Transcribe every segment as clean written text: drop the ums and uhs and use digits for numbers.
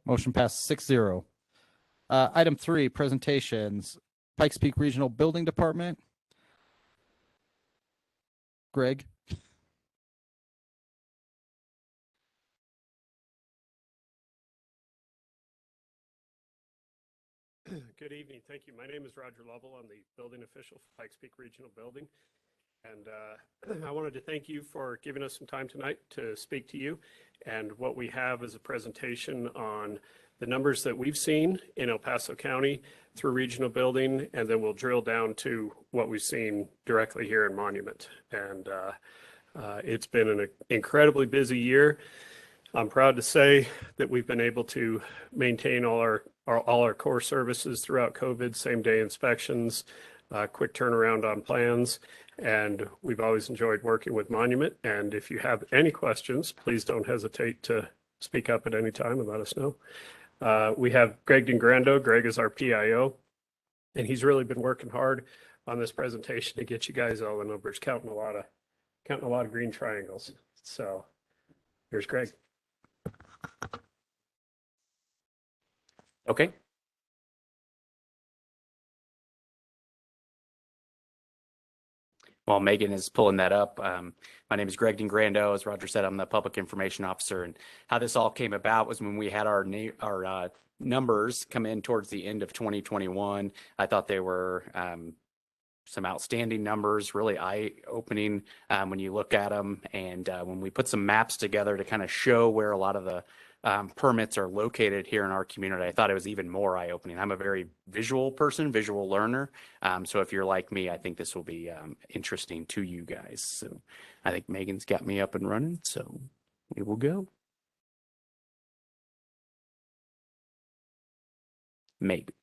Motion passes 6-0. Item 3, presentations. Pikes Peak Regional Building Department. Greg. Good evening. Thank you. My name is Roger Lovell. I'm the building official for Pikes Peak Regional Building. And I wanted to thank you for giving us some time tonight to speak to you. And what we have is a presentation on the numbers that we've seen in El Paso County through regional building, and then we'll drill down to what we've seen directly here in Monument. And it's been an incredibly busy year. I'm proud to say that we've been able to maintain all our core services throughout COVID, same-day inspections, quick turnaround on plans, and we've always enjoyed working with Monument. And if you have any questions, please don't hesitate to speak up at any time and let us know. We have Greg DeGrando. Greg is our PIO, and he's really been working hard on this presentation to get you guys all the numbers, counting a lot of green triangles. So here's Greg. Okay. While Megan is pulling that up, my name is Greg DeGrando. As Roger said, I'm the Public Information Officer. And how this all came about was when we had our numbers come in towards the end of 2021. I thought they were some outstanding numbers, really eye-opening when you look at them. And when we put some maps together to kind of show where a lot of the permits are located here in our community, I thought it was even more eye-opening. I'm a very visual person, visual learner. So if you're like me, I think this will be interesting to you guys. So I think Megan's got me up and running, so we will go. Maybe.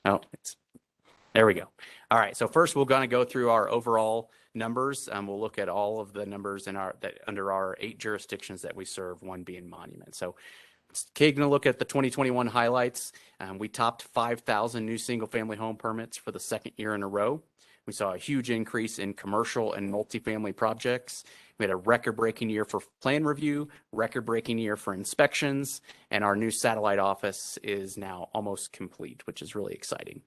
Oh, there we go. All right. So first, we're going to go through our overall numbers. We'll look at all of the numbers under our 8 jurisdictions that we serve, one being Monument. So taking a look at the 2021 highlights, we topped 5,000 new single-family home permits for the second year in a row. We saw a huge increase in commercial and multifamily projects. We had a record-breaking year for plan review, record-breaking year for inspections, and our new satellite office is now almost complete, which is really exciting.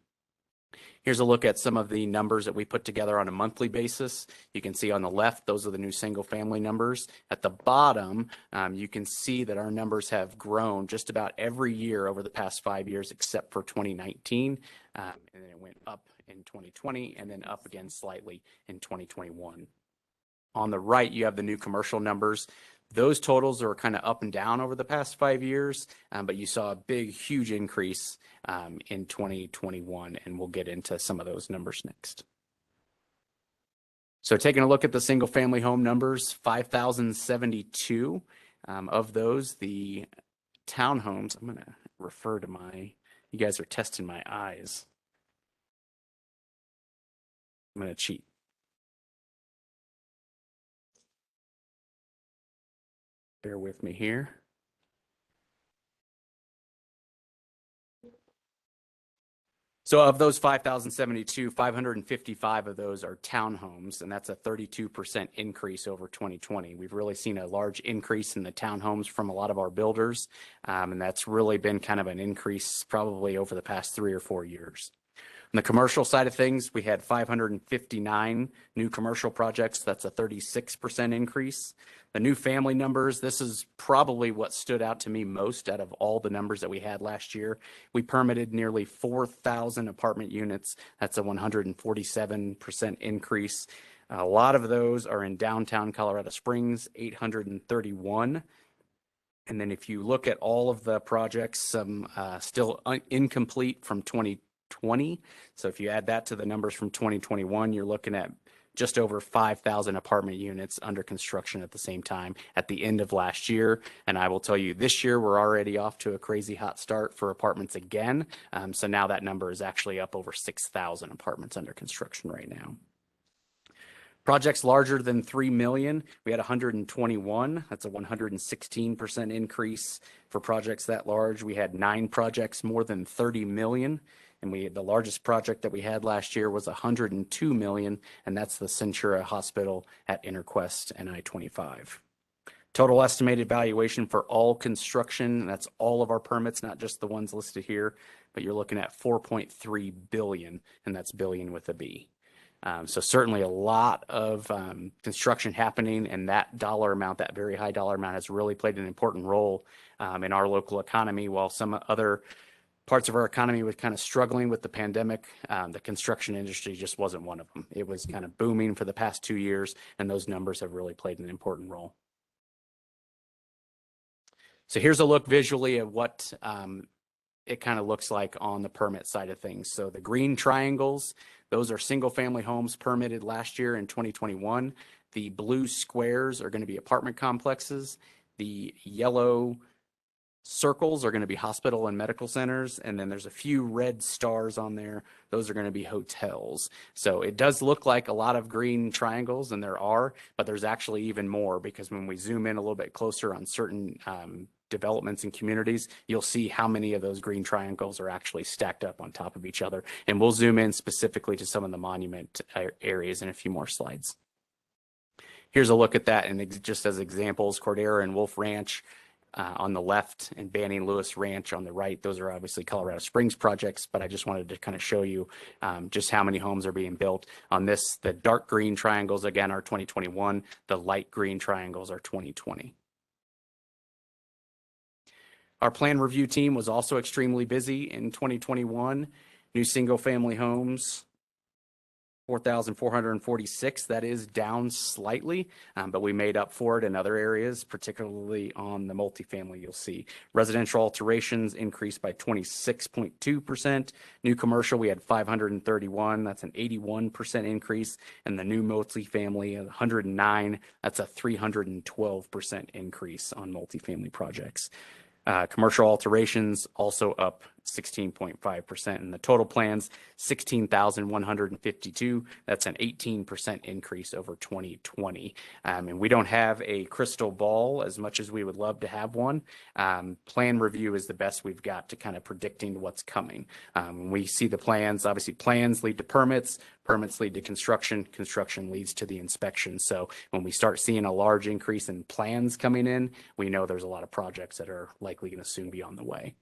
Here's a look at some of the numbers that we put together on a monthly basis. You can see on the left, those are the new single family numbers. At the bottom, you can see that our numbers have grown just about every year over the past 5 years, except for 2019. And then it went up in 2020 and then up again slightly in 2021. On the right, you have the new commercial numbers. Those totals are kind of up and down over the past 5 years, but you saw a big, huge increase in 2021, and we'll get into some of those numbers next. So taking a look at the single family home numbers, 5,072 of those, the townhomes, I'm going to refer to you guys are testing my eyes. I'm going to cheat. Bear with me here. So of those 5,072, 555 of those are townhomes, and that's a 32% increase over 2020. We've really seen a large increase in the townhomes from a lot of our builders, and that's really been kind of an increase probably over the past 3 or 4 years. On the commercial side of things, we had 559 new commercial projects. That's a 36% increase. The new family numbers, this is probably what stood out to me most out of all the numbers that we had last year. We permitted nearly 4,000 apartment units. That's a 147% increase. A lot of those are in downtown Colorado Springs, 831. And then if you look at all of the projects, some still incomplete from 2020. So if you add that to the numbers from 2021, you're looking at just over 5,000 apartment units under construction at the same time at the end of last year. And I will tell you, this year we're already off to a crazy hot start for apartments again. So now that number is actually up over 6,000 apartments under construction right now. Projects larger than 3 million, we had 121. That's a 116% increase for projects that large. We had 9 projects more than 30 million. And the largest project that we had last year was 102 million, and that's the Centura Hospital at Interquest and I-25. Total estimated valuation for all construction, and that's all of our permits, not just the ones listed here, but you're looking at 4.3 billion, and that's billion with a B. So certainly a lot of construction happening, and that dollar amount, that very high dollar amount, has really played an important role in our local economy. While some other parts of our economy were kind of struggling with the pandemic, the construction industry just wasn't one of them. It was kind of booming for the past 2 years, and those numbers have really played an important role. So here's a look visually at what it kind of looks like on the permit side of things. So the green triangles, those are single family homes permitted last year in 2021. The blue squares are going to be apartment complexes. The yellow circles are going to be hospital and medical centers. And then there's a few red stars on there. Those are going to be hotels. So it does look like a lot of green triangles, and there are, but there's actually even more, because when we zoom in a little bit closer on certain developments and communities, you'll see how many of those green triangles are actually stacked up on top of each other. And we'll zoom in specifically to some of the monument areas in a few more slides. Here's a look at that, and just as examples, Cordera and Wolf Ranch on the left and Banning Lewis Ranch on the right. Those are obviously Colorado Springs projects, but I just wanted to kind of show you just how many homes are being built on this. The dark green triangles, again, are 2021. The light green triangles are 2020. Our plan review team was also extremely busy in 2021. New single family homes, 4,446. That is down slightly, but we made up for it in other areas, particularly on the multifamily. You'll see residential alterations increased by 26.2%. New commercial, we had 531. That's an 81% increase. And the new multifamily, 109. That's a 312% increase on multifamily projects. Commercial alterations also up 16.5%, and the total plans 16,152. That's an 18% increase over 2020. And we don't have a crystal ball as much as we would love to have one. Plan review is the best we've got to kind of predicting what's coming. When we see the plans, obviously plans lead to permits, permits lead to construction, construction leads to the inspection. So when we start seeing a large increase in plans coming in, we know there's a lot of projects that are likely going to soon be on the way.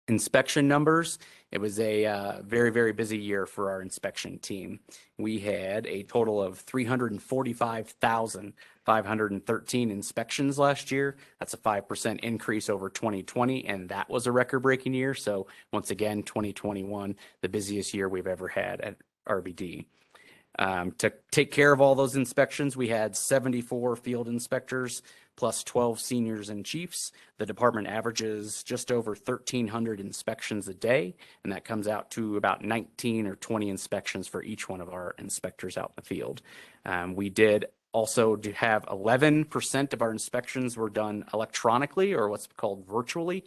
Inspection numbers, it was a very, very busy year for our inspection team. We had a total of 345,513 inspections last year. That's a 5% increase over 2020, and that was a record-breaking year. So once again, 2021, the busiest year we've ever had at RBD. To take care of all those inspections, we had 74 field inspectors plus 12 seniors and chiefs. The department averages just over 1,300 inspections a day, and that comes out to about 19 or 20 inspections for each one of our inspectors out in the field. We did also have 11% of our inspections were done electronically, or what's called virtually.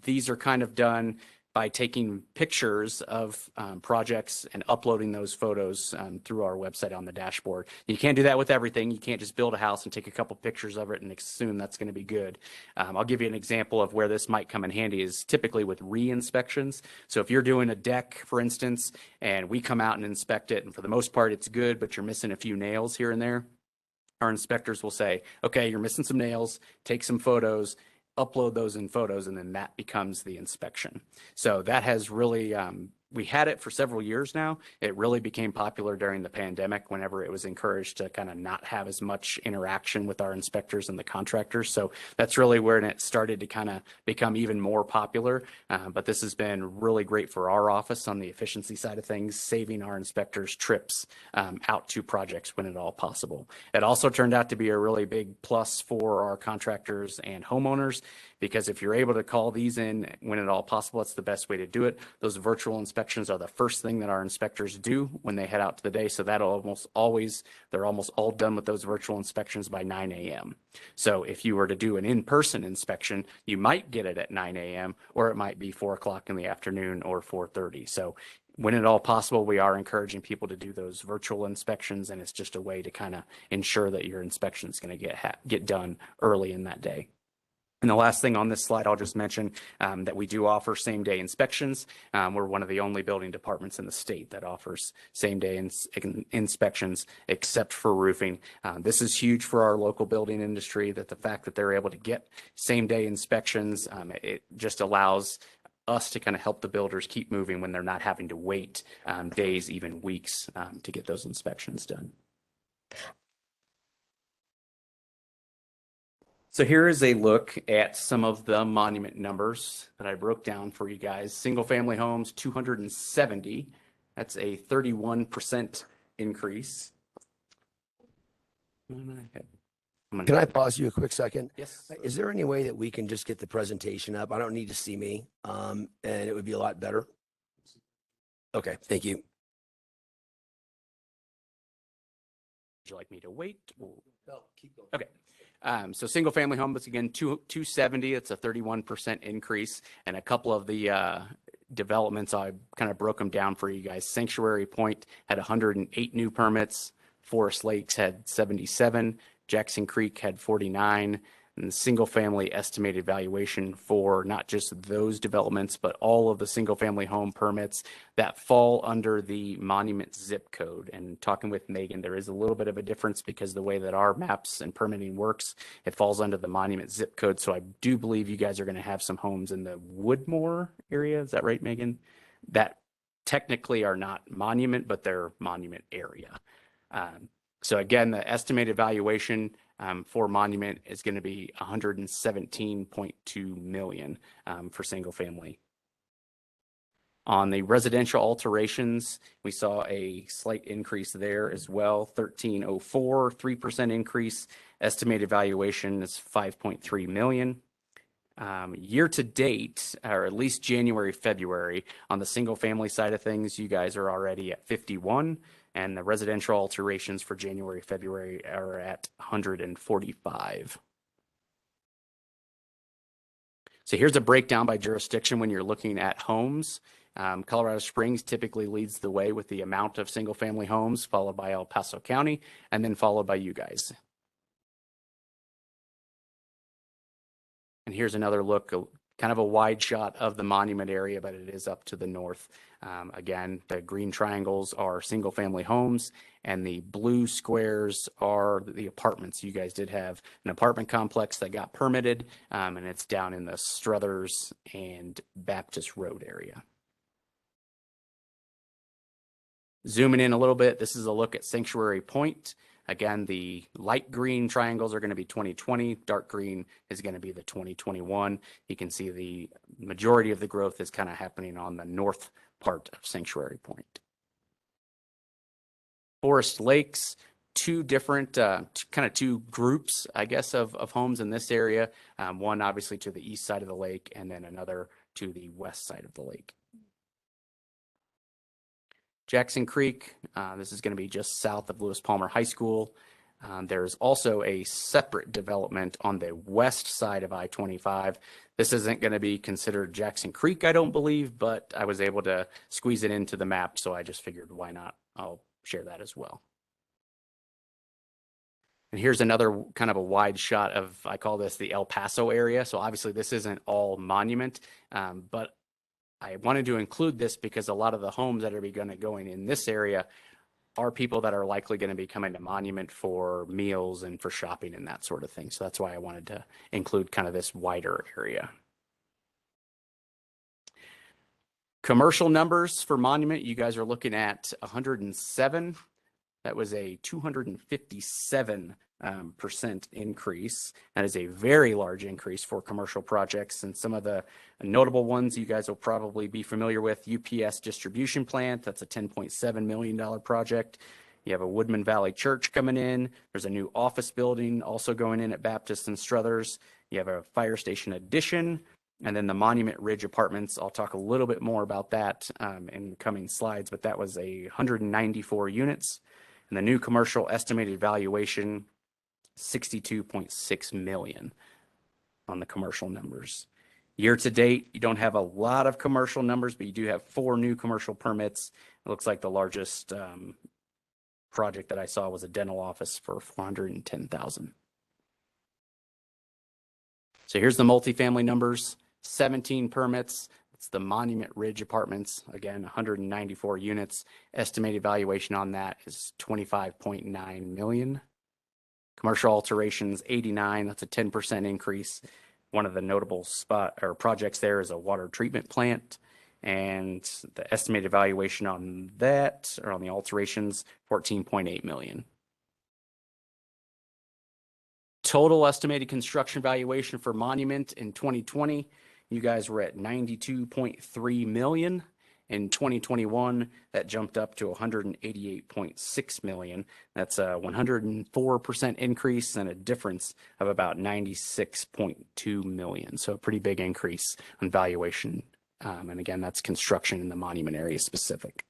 These are kind of done by taking pictures of projects and uploading those photos through our website on the dashboard. You can't do that with everything. You can't just build a house and take a couple pictures of it and assume that's going to be good. I'll give you an example of where this might come in handy is typically with re-inspections. So if you're doing a deck, for instance, and we come out and inspect it, and for the most part it's good, but you're missing a few nails here and there, our inspectors will say, okay, you're missing some nails, take some photos, upload those in photos, and then that becomes the inspection. So that has really, we had it for several years now. It really became popular during the pandemic whenever it was encouraged to kind of not have as much interaction with our inspectors and the contractors. So that's really where it started to kind of become even more popular. But this has been really great for our office on the efficiency side of things, saving our inspectors trips out to projects when at all possible. It also turned out to be a really big plus for our contractors and homeowners, because if you're able to call these in when at all possible, it's the best way to do it. Those virtual inspections are the first thing that our inspectors do when they head out to the day. So that'll they're almost all done with those virtual inspections by 9 a.m. So if you were to do an in-person inspection, you might get it at 9 a.m. or it might be 4 o'clock in the afternoon or 4:30. So when at all possible, we are encouraging people to do those virtual inspections, and it's just a way to kind of ensure that your inspection is going to get done early in that day. And the last thing on this slide, I'll just mention that we do offer same-day inspections. We're one of the only building departments in the state that offers same-day inspections, except for roofing. This is huge for our local building industry, that the fact that they're able to get same-day inspections, it just allows us to kind of help the builders keep moving when they're not having to wait days, even weeks, to get those inspections done. So here is a look at some of the monument numbers that I broke down for you guys. Single family homes, 270. That's a 31% increase. Can I pause you a quick second? Yes. Is there any way that we can just get the presentation up? I don't need to see me, and it would be a lot better. Okay, thank you. Would you like me to wait? No, keep going. Okay. So single family homes, again, 270, it's a 31% increase. And a couple of the developments, I kind of broke them down for you guys. Sanctuary Point had 108 new permits. Forest Lakes had 77. Jackson Creek had 49. And the single family estimated valuation for not just those developments, but all of the single family home permits that fall under the monument zip code. And talking with Megan, there is a little bit of a difference because the way that our maps and permitting works, it falls under the monument zip code. So I do believe you guys are going to have some homes in the Woodmore area. Is that right, Megan? That technically are not monument, but they're monument area. So again, the estimated valuation for monument is going to be 117.2 million for single family. On the residential alterations, we saw a slight increase there as well, 1304, 3% increase. Estimated valuation is 5.3 million. Year to date, or at least January, February, on the single family side of things, you guys are already at 51. And the residential alterations for January, February are at 145. So here's a breakdown by jurisdiction when you're looking at homes. Colorado Springs typically leads the way with the amount of single family homes, followed by El Paso County, and then followed by you guys. And here's another look, kind of a wide shot of the monument area, but it is up to the north. Again, the green triangles are single family homes and the blue squares are the apartments. You guys did have an apartment complex that got permitted, and it's down in the Struthers and Baptist Road area. Zooming in a little bit, this is a look at Sanctuary Point. Again, the light green triangles are going to be 2020. Dark green is going to be the 2021. You can see the majority of the growth is kind of happening on the north part of Sanctuary Point. Forest Lakes, two different, kind of two groups, I guess, of homes in this area. One obviously to the east side of the lake and then another to the west side of the lake. Jackson Creek, this is going to be just south of Lewis Palmer High School. There's also a separate development on the west side of I-25. This isn't going to be considered Jackson Creek, I don't believe, but I was able to squeeze it into the map, so I just figured why not? I'll share that as well. And here's another kind of a wide shot of, I call this the El Paso area. So obviously this isn't all monument, but I wanted to include this because a lot of the homes that are going to going in this area are people that are likely going to be coming to Monument for meals and for shopping and that sort of thing. So that's why I wanted to include kind of this wider area. Commercial numbers for Monument, you guys are looking at 107. That was a 257% increase. That is a very large increase for commercial projects. And some of the notable ones you guys will probably be familiar with: UPS distribution plant. That's a $10.7 million project. You have a Woodman Valley Church coming in. There's a new office building also going in at Baptist and Struthers. You have a fire station addition. And then the Monument Ridge Apartments, I'll talk a little bit more about that in coming slides, but that was 194 units. And the new commercial estimated valuation, $62.6 million on the commercial numbers. Year to date, you don't have a lot of commercial numbers, but you do have 4 new commercial permits. It looks like the largest project that I saw was a dental office for $410,000. So here's the multifamily numbers, 17 permits. It's the Monument Ridge Apartments, again, 194 units. Estimated valuation on that is 25.9 million. Commercial alterations, 89, that's a 10% increase. One of the notable projects there is a water treatment plant. And the estimated valuation on that, or on the alterations, 14.8 million. Total estimated construction valuation for Monument in 2020, you guys were at 92.3 million. In 2021, that jumped up to 188.6 million. That's a 104% increase and a difference of about 96.2 million. So a pretty big increase on valuation. And again, that's construction in the Monument area specific.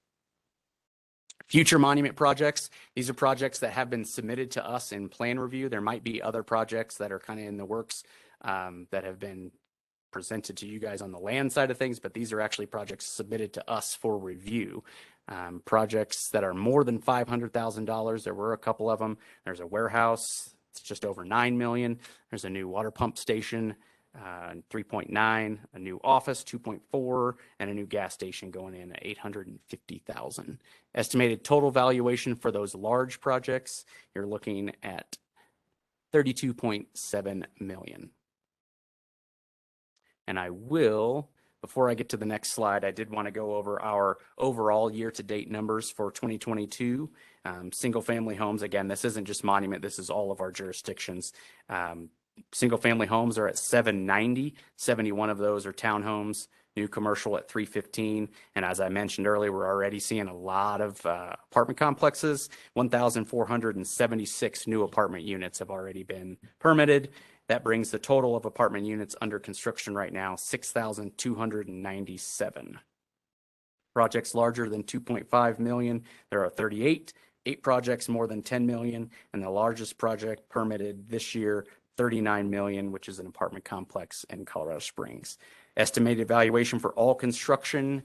Future Monument projects, these are projects that have been submitted to us in plan review. There might be other projects that are kind of in the works that have been presented to you guys on the land side of things, but these are actually projects submitted to us for review. Projects that are more than $500,000. There were a couple of them. There's a warehouse. It's just over 9 million. There's a new water pump station, 3.9, a new office, 2.4, and a new gas station going in at 850,000. Estimated total valuation for those large projects, you're looking at 32.7 million. And I will, before I get to the next slide, I did want to go over our overall year-to-date numbers for 2022. Single-family homes, again, this isn't just Monument, this is all of our jurisdictions. Single-family homes are at 790, 71 of those are townhomes, new commercial at 315. And as I mentioned earlier, we're already seeing a lot of apartment complexes. 1,476 new apartment units have already been permitted. That brings the total of apartment units under construction right now, 6,297. Projects larger than 2.5 million, there are 38. 8 projects more than 10 million, and the largest project permitted this year, 39 million, which is an apartment complex in Colorado Springs. Estimated valuation for all construction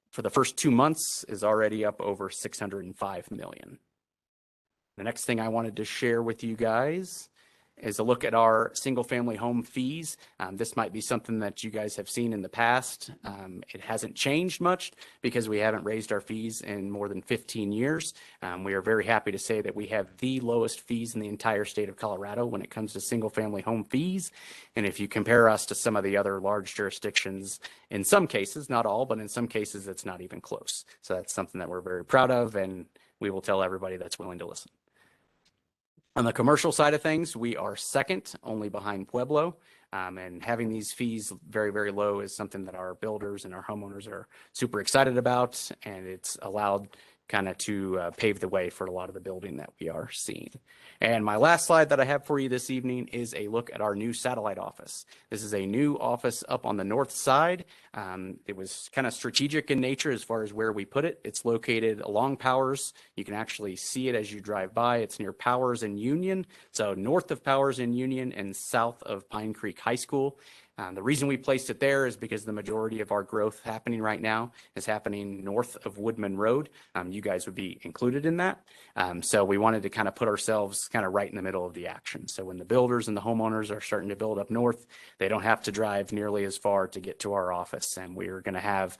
for the first 2 months is already up over 605 million. The next thing I wanted to share with you guys is a look at our single family home fees. This might be something that you guys have seen in the past. It hasn't changed much because we haven't raised our fees in more than 15 years. We are very happy to say that we have the lowest fees in the entire state of Colorado when it comes to single family home fees. And if you compare us to some of the other large jurisdictions, in some cases, not all, but in some cases, it's not even close. So that's something that we're very proud of, and we will tell everybody that's willing to listen. On the commercial side of things, we are second, only behind Pueblo. And having these fees very, very low is something that our builders and our homeowners are super excited about. And it's allowed kind of to pave the way for a lot of the building that we are seeing. And my last slide that I have for you this evening is a look at our new satellite office. This is a new office up on the north side. It was kind of strategic in nature as far as where we put it. It's located along Powers. You can actually see it as you drive by. It's near Powers and Union. So north of Powers and Union and south of Pine Creek High School. The reason we placed it there is because the majority of our growth happening right now is happening north of Woodman Road. You guys would be included in that. So we wanted to kind of put ourselves kind of right in the middle of the action. So when the builders and the homeowners are starting to build up north, they don't have to drive nearly as far to get to our office. And we're going to have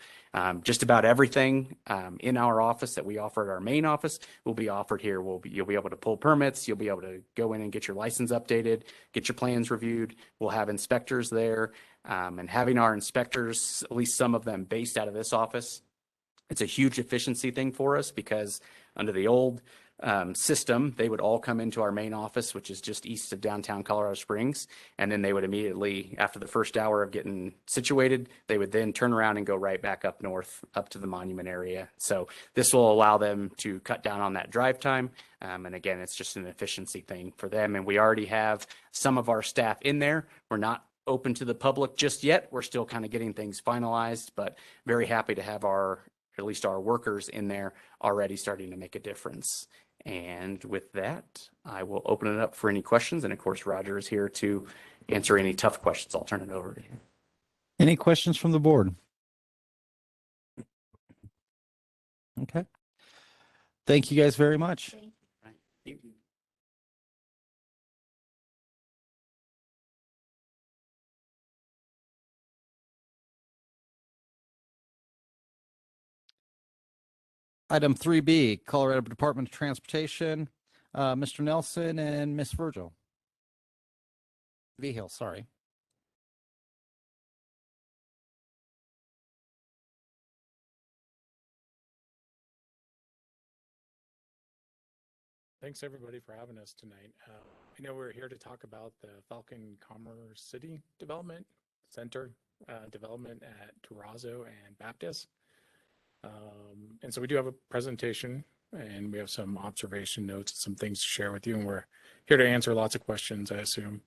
just about everything in our office that we offer at our main office will be offered here. You'll be able to pull permits. You'll be able to go in and get your license updated, get your plans reviewed. We'll have inspectors there. And having our inspectors, at least some of them based out of this office, it's a huge efficiency thing for us because under the old system, they would all come into our main office, which is just east of downtown Colorado Springs. And then they would immediately, after the first hour of getting situated, they would then turn around and go right back up north, up to the Monument area. So this will allow them to cut down on that drive time. And again, it's just an efficiency thing for them. And we already have some of our staff in there. We're not open to the public just yet. We're still kind of getting things finalized, but very happy to have at least our workers in there already starting to make a difference. And with that, I will open it up for any questions. And of course, Roger is here to answer any tough questions. I'll turn it over to you. Any questions from the board? Okay. Thank you guys very much. Thank you. Item 3B, Colorado Department of Transportation, Mr. Nelson and Ms. Virgil. Vihil, sorry. Thanks everybody for having us tonight. I know we're here to talk about the Falcon Commerce City Development Center development at Terrazzo and Baptist. And so we do have a presentation and we have some observation notes, some things to share with you, and we're here to answer lots of questions, I assume.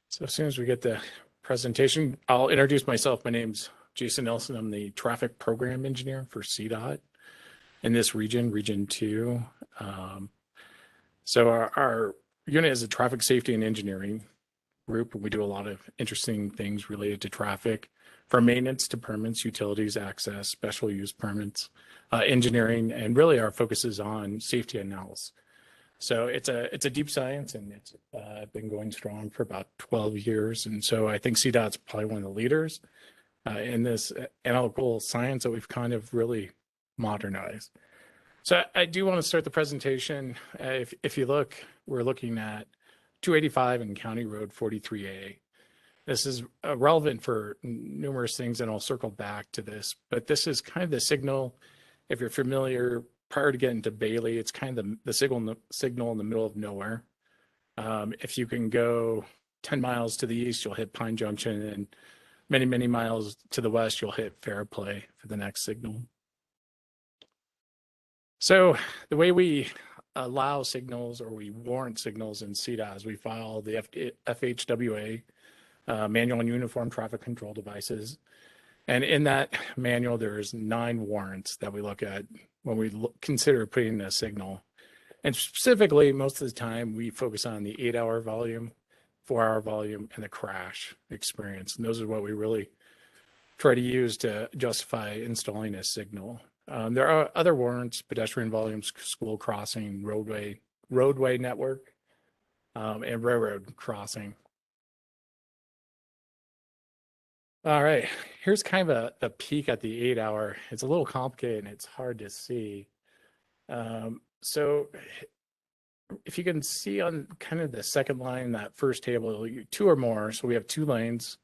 So as soon as we get the presentation, I'll introduce myself. My name's Jason Nelson. I'm the traffic program engineer for CDOT in this region, Region 2. So our unit is a traffic safety and engineering group, and we do a lot of interesting things related to traffic, from maintenance to permits, utilities, access, special use permits, engineering, and really our focus is on safety analysis. So it's a deep science, and it's been going strong for about 12 years. And so I think CDOT's probably one of the leaders in this analytical science that we've kind of really modernized. So I do want to start the presentation. If you look, we're looking at 285 and County Road 43A. This is relevant for numerous things, and I'll circle back to this, but this is kind of the signal. If you're familiar, prior to getting to Bailey, it's kind of the signal in the middle of nowhere. If you can go 10 miles to the east, you'll hit Pine Junction, and many, many miles to the west, you'll hit Fairplay for the next signal. So the way we allow signals, or we warrant signals in CDOT, is we file the FHWA, Manual on Uniform Traffic Control Devices. And in that manual, there's 9 warrants that we look at when we consider putting a signal. And specifically, most of the time, we focus on the 8-hour volume, 4-hour volume, and the crash experience. And those are what we really try to use to justify installing a signal. There are other warrants: pedestrian volumes, school crossing, roadway network, and railroad crossing. All right, here's kind of a peek at the 8-hour. It's a little complicated and it's hard to see. So if you can see on kind of the second line, that first table, 2 or more. So we have 2 lanes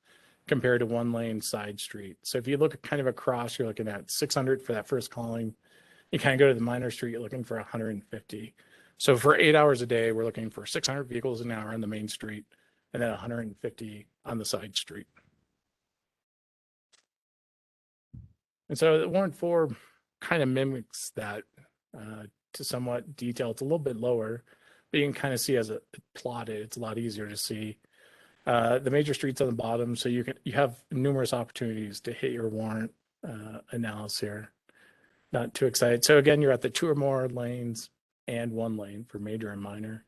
compared to 1 lane side street. So if you look kind of across, you're looking at 600 for that first column. You kind of go to the minor street, you're looking for 150. So for 8 hours a day, we're looking for 600 vehicles an hour on the main street, and then 150 on the side street. And so the warrant 4 kind of mimics that to somewhat detail. It's a little bit lower, but you can kind of see as it plotted, it's a lot easier to see. The major streets on the bottom, so you have numerous opportunities to hit your warrant analysis here. Not too excited. So again, you're at the 2 or more lanes and 1 lane for major and minor.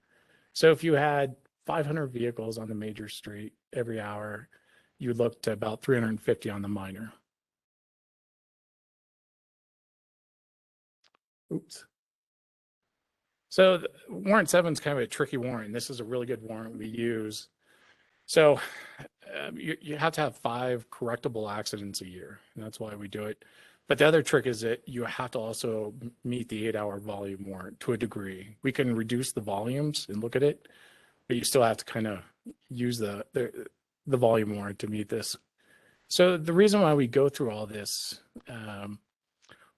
So if you had 500 vehicles on the major street every hour, you would look to about 350 on the minor. Oops. So warrant 7 is kind of a tricky warrant. This is a really good warrant we use. So you have to have 5 correctable accidents a year, and that's why we do it. But the other trick is that you have to also meet the 8-hour volume warrant to a degree. We can reduce the volumes and look at it, but you still have to kind of use the volume warrant to meet this. So the reason why we go through all this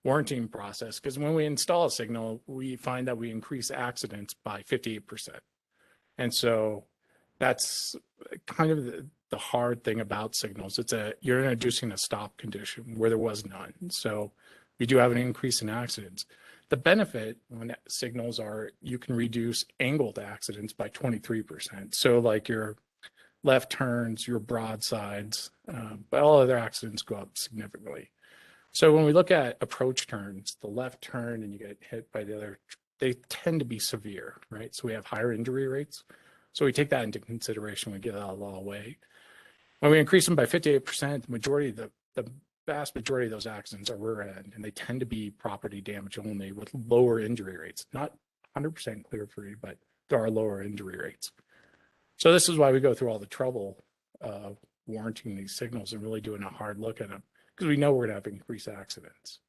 warranting process, because when we install a signal, we find that we increase accidents by 58%. And so that's kind of the hard thing about signals. You're introducing a stop condition where there was none. So we do have an increase in accidents. The benefit on signals are you can reduce angled accidents by 23%. So like your left turns, your broadsides, but all other accidents go up significantly. So when we look at approach turns, the left turn and you get hit by the other, they tend to be severe, right? So we have higher injury rates. So we take that into consideration when we get out of the law way. When we increase them by 58%, the vast majority of those accidents are rear end, and they tend to be property damage only with lower injury rates. Not 100% clear free, but there are lower injury rates. So this is why we go through all the trouble of warranting these signals and really doing a hard look at them, because we know we're going to have increased accidents.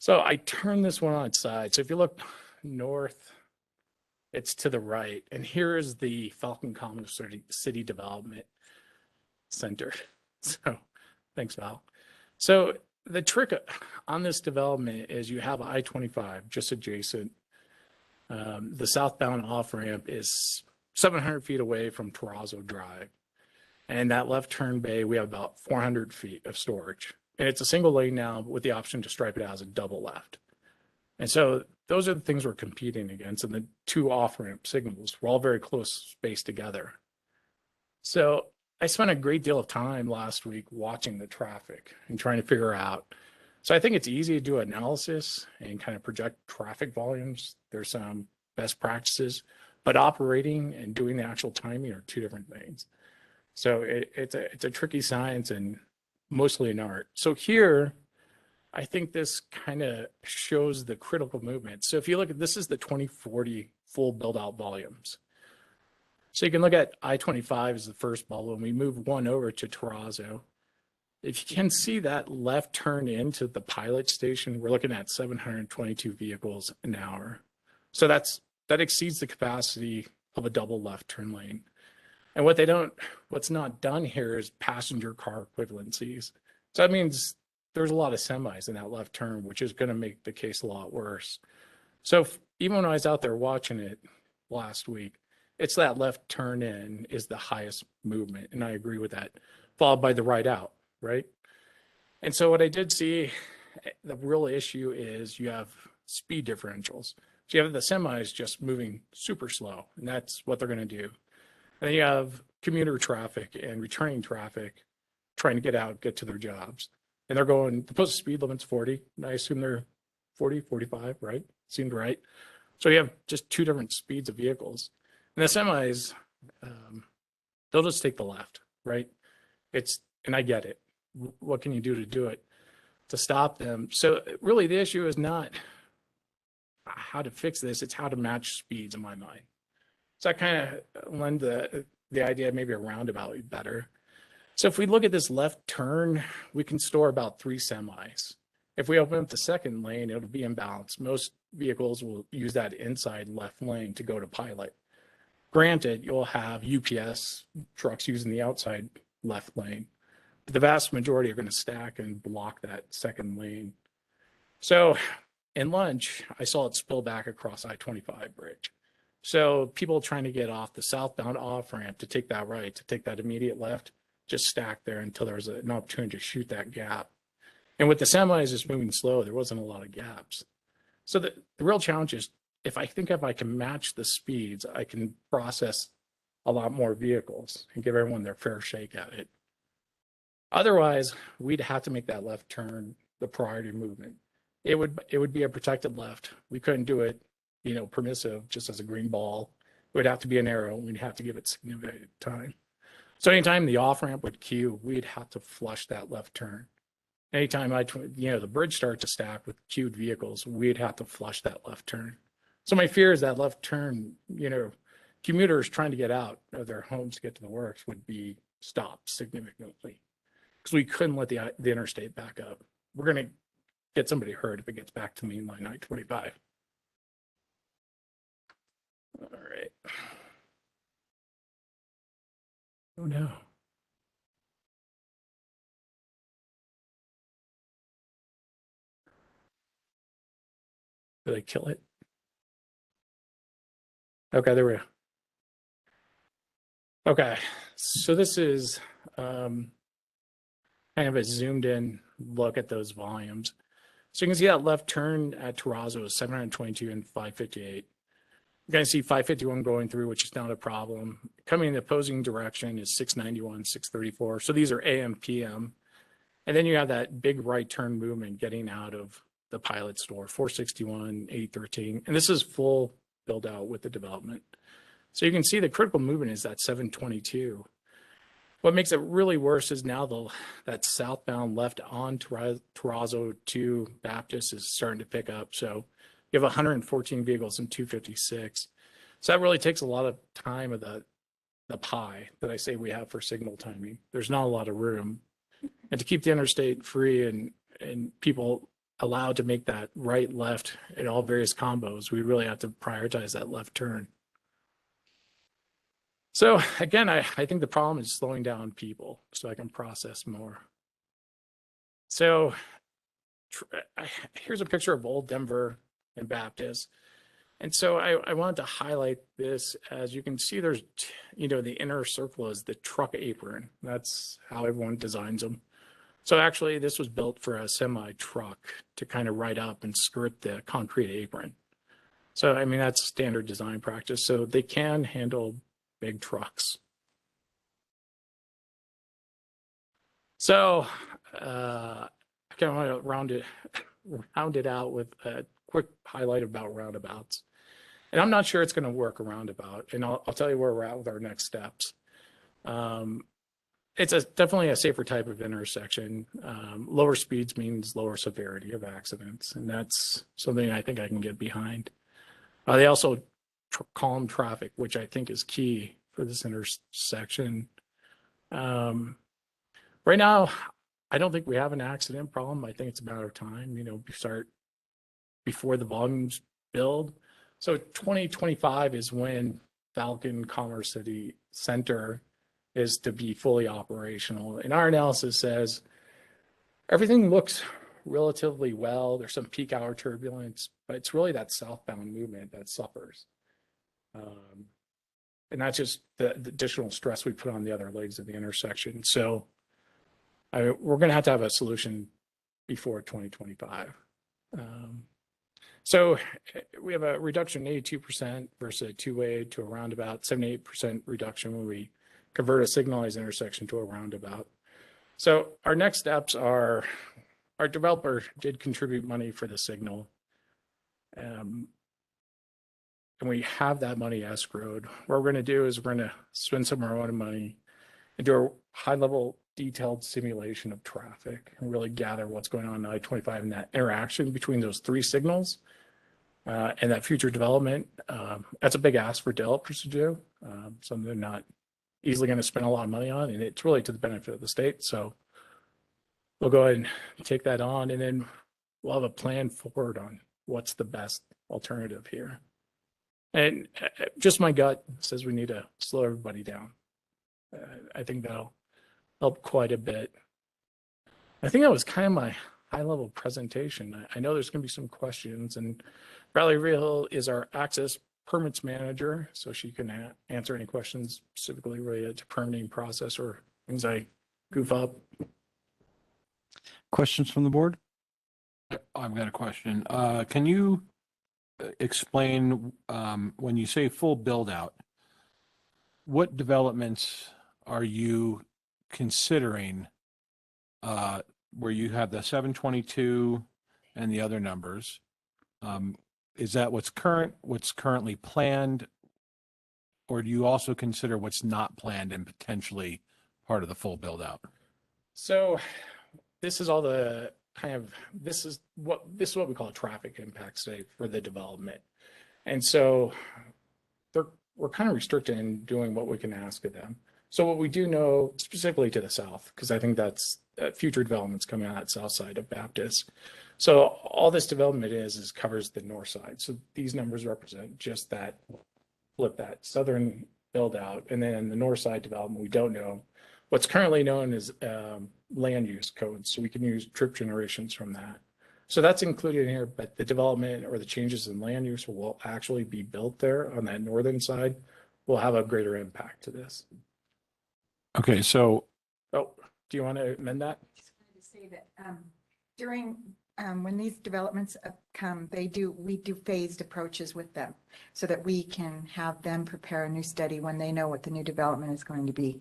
So I turned this one on its side. So if you look north, it's to the right. And here is the Falcon Commons City Development Center. So thanks, Val. So the trick on this development is you have I-25 just adjacent. The southbound off-ramp is 700 feet away from Terrazzo Drive. And that left turn bay, we have about 400 feet of storage. And it's a single lane now with the option to stripe it out as a double left. And so those are the things we're competing against. And the two off-ramp signals, we're all very close spaced together. So I spent a great deal of time last week watching the traffic and trying to figure out. So I think it's easy to do analysis and kind of project traffic volumes. There's some best practices, but operating and doing the actual timing are two different things. So it's a tricky science and mostly an art. So here, I think this kind of shows the critical movement. So if you look at, this is the 2040 full build out volumes. So you can look at I-25 as the first bubble, and we move one over to Terrazzo. If you can see that left turn into the pilot station, we're looking at 722 vehicles an hour. So that exceeds the capacity of a double left turn lane. And what's not done here is passenger car equivalencies. So that means there's a lot of semis in that left turn, which is going to make the case a lot worse. So even when I was out there watching it last week, it's that left turn in is the highest movement. And I agree with that, followed by the right out, right? And so what I did see, the real issue is you have speed differentials. So you have the semis just moving super slow, and that's what they're going to do. And then you have commuter traffic and returning traffic trying to get to their jobs. And they're going, the posted speed limit's 40. And I assume they're 40, 45, right? Seemed right. So you have just two different speeds of vehicles. And the semis, they'll just take the left, right? And I get it. What can you do to do it, to stop them? So really the issue is not how to fix this, it's how to match speeds in my mind. So I kind of lend the idea maybe a roundabout would be better. So if we look at this left turn, we can store about 3 semis. If we open up the second lane, it'll be imbalanced. Most vehicles will use that inside left lane to go to pilot. Granted, you'll have UPS trucks using the outside left lane, but the vast majority are going to stack and block that second lane. So in lunch, I saw it spill back across I-25 bridge. So people trying to get off the southbound off ramp to take that right, to take that immediate left, just stack there until there was an opportunity to shoot that gap. And with the semis just moving slow, there wasn't a lot of gaps. So the real challenge is if I can match the speeds, I can process a lot more vehicles and give everyone their fair shake at it. Otherwise, we'd have to make that left turn the priority movement. It would be a protected left. We couldn't do it, permissive just as a green ball. It would have to be an arrow. We'd have to give it significant time. So anytime the off ramp would queue, we'd have to flush that left turn. Anytime the bridge starts to stack with queued vehicles, we'd have to flush that left turn. So my fear is that left turn, commuters trying to get out of their homes to get to the works would be stopped significantly because we couldn't let the interstate back up. We're going to get somebody hurt if it gets back to mainline I-25. All right. Oh no. Did I kill it? Okay, there we go. Okay, so this is kind of a zoomed in look at those volumes. So you can see that left turn at Terrazzo is 722 and 558. You're going to see 551 going through, which is not a problem. Coming in the opposing direction is 691, 634. So these are AM, PM. And then you have that big right turn movement getting out of the pilot store, 461, 813. And this is full build out with the development. So you can see the critical movement is that 722. What makes it really worse is now that southbound left on Terrazzo to Baptist is starting to pick up. So you have 114 vehicles and 256. So that really takes a lot of time of the pie that I say we have for signal timing. There's not a lot of room. And to keep the interstate free and people allowed to make that right, left in all various combos, we really have to prioritize that left turn. So again, I think the problem is slowing down people so I can process more. So here's a picture of Old Denver and Baptist. And so I wanted to highlight this. As you can see, there's, the inner circle is the truck apron. That's how everyone designs them. So actually, this was built for a semi truck to kind of ride up and skirt the concrete apron. So, I mean, that's standard design practice. So they can handle big trucks. So I kind of want to round it out with a quick highlight about roundabouts. And I'm not sure it's going to work a roundabout. And I'll tell you where we're at with our next steps. It's definitely a safer type of intersection. Lower speeds means lower severity of accidents. And that's something I think I can get behind. They also calm traffic, which I think is key for this intersection. Right now, I don't think we have an accident problem. I think it's a matter of time, start before the volumes build. So 2025 is when Falcon Commerce City Center is to be fully operational. And our analysis says everything looks relatively well. There's some peak hour turbulence, but it's really that southbound movement that suffers. And that's just the additional stress we put on the other legs of the intersection. So we're going to have a solution before 2025. So we have a reduction 82% versus a two-way to a roundabout, 78% reduction when we convert a signalized intersection to a roundabout. So our next steps are, our developer did contribute money for the signal. And we have that money escrowed. What we're going to do is we're going to spend some of our own money and do a high-level detailed simulation of traffic and really gather what's going on in I-25 and that interaction between those three signals and that future development. That's a big ask for developers to do, something they're not easily going to spend a lot of money on, and it's really to the benefit of the state. So we'll go ahead and take that on, and then we'll have a plan forward on what's the best alternative here. And just my gut says we need to slow everybody down. I think that'll help quite a bit. I think that was kind of my high-level presentation. I know there's going to be some questions, and Valerie Real is our access permits manager, so she can answer any questions specifically related to permitting process or things I goof up. Questions from the board? I've got a question. Can you explain, when you say full build out, what developments are you considering, where you have the 722 and the other numbers? Is that what's currently planned, or do you also consider what's not planned and potentially part of the full build out? So this is all the this is what we call a traffic impact study for the development. And so we're kind of restricted in doing what we can ask of them. So what we do know specifically to the south, because I think that's future developments coming on that south side of Baptist. So all this development is covers the north side. So these numbers represent just that, flip that southern build out. And then the north side development, we don't know. What's currently known as land use codes. So we can use trip generations from that. So that's included in here, but the development or the changes in land use will actually be built there on that northern side will have a greater impact to this. Okay, so Oh, do you want to amend that? Just wanted to say that during when these developments come, we do phased approaches with them so that we can have them prepare a new study when they know what the new development is going to be,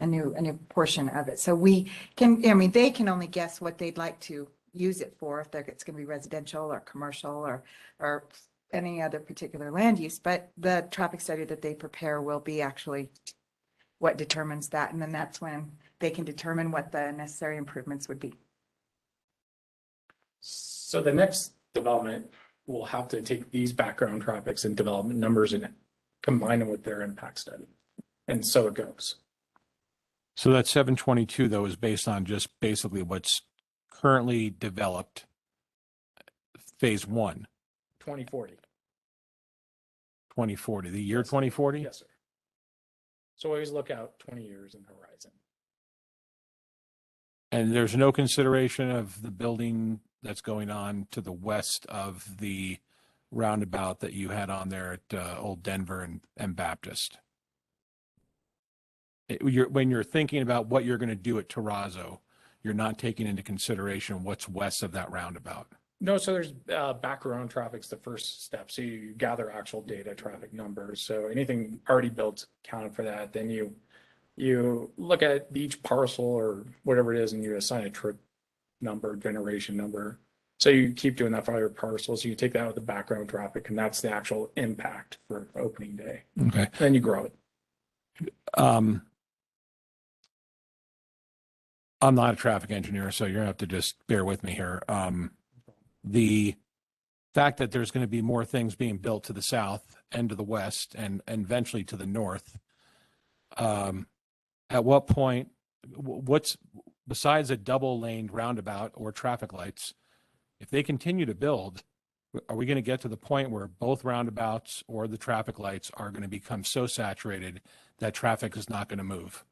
a new portion of it. So we can, they can only guess what they'd like to use it for, if it's going to be residential or commercial or any other particular land use. But the traffic study that they prepare will be actually what determines that. And then that's when they can determine what the necessary improvements would be. So the next development will have to take these background traffics and development numbers and combine them with their impact study. And so it goes. So that 722 though is based on just basically what's currently developed phase one, 2040. 2040, the year Yes, sir. 2040? Yes, sir. So always look out 20 years in the horizon. And there's no consideration of the building that's going on to the west of the roundabout that you had on there at Old Denver and Baptist. When you're thinking about what you're going to do at Terrazzo, you're not taking into consideration what's west of that roundabout. No, so there's background traffic's the first step. So you gather actual data, traffic numbers. So anything already built counted for that. Then you look at each parcel or whatever it is, and you assign a trip number, generation number. So you keep doing that for other parcels. You take that with the background traffic, and that's the actual impact for opening day. Okay. Then you grow it. I'm not a traffic engineer, so you're gonna have to just bear with me here. The fact that there's going to be more things being built to the south and to the west and eventually to the north. At what point, what's besides a double laned roundabout or traffic lights, if they continue to build, are we going to get to the point where both roundabouts or the traffic lights are going to become so saturated that traffic is not going to move?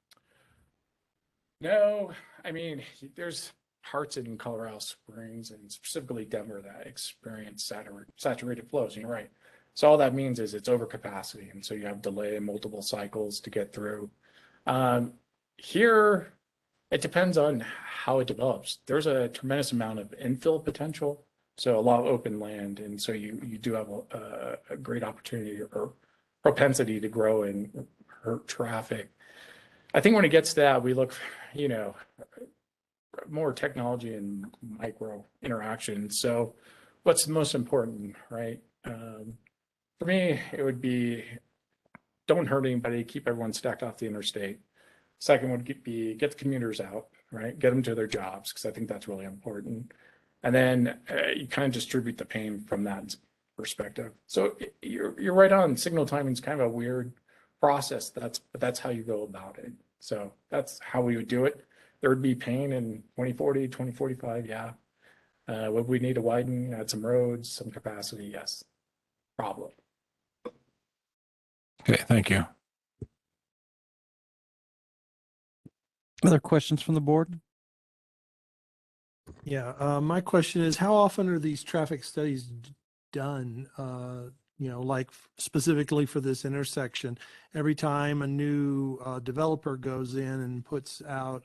No, I mean, there's parts in Colorado Springs and specifically Denver that experience saturated flows. And you're right. So all that means is it's overcapacity. And so you have delay in multiple cycles to get through. Here, it depends on how it develops. There's a tremendous amount of infill potential. So a lot of open land. And so you do have a great opportunity or propensity to grow and hurt traffic. I think when it gets to that, we look, more technology and micro interaction. So what's the most important, right? For me, it would be don't hurt anybody, keep everyone stacked off the interstate. Second would be get the commuters out, right? Get them to their jobs, because I think that's really important. And then you kind of distribute the pain from that perspective. So you're right on. Signal timing is kind of a weird process. But that's how you go about it. So that's how we would do it. There would be pain in 2040, 2045, yeah. Would we need to widen, add some roads, some capacity? Yes. Problem. Okay, thank you. Other questions from the board? Yeah, my question is, how often are these traffic studies done? Like specifically for this intersection, every time a new developer goes in and puts out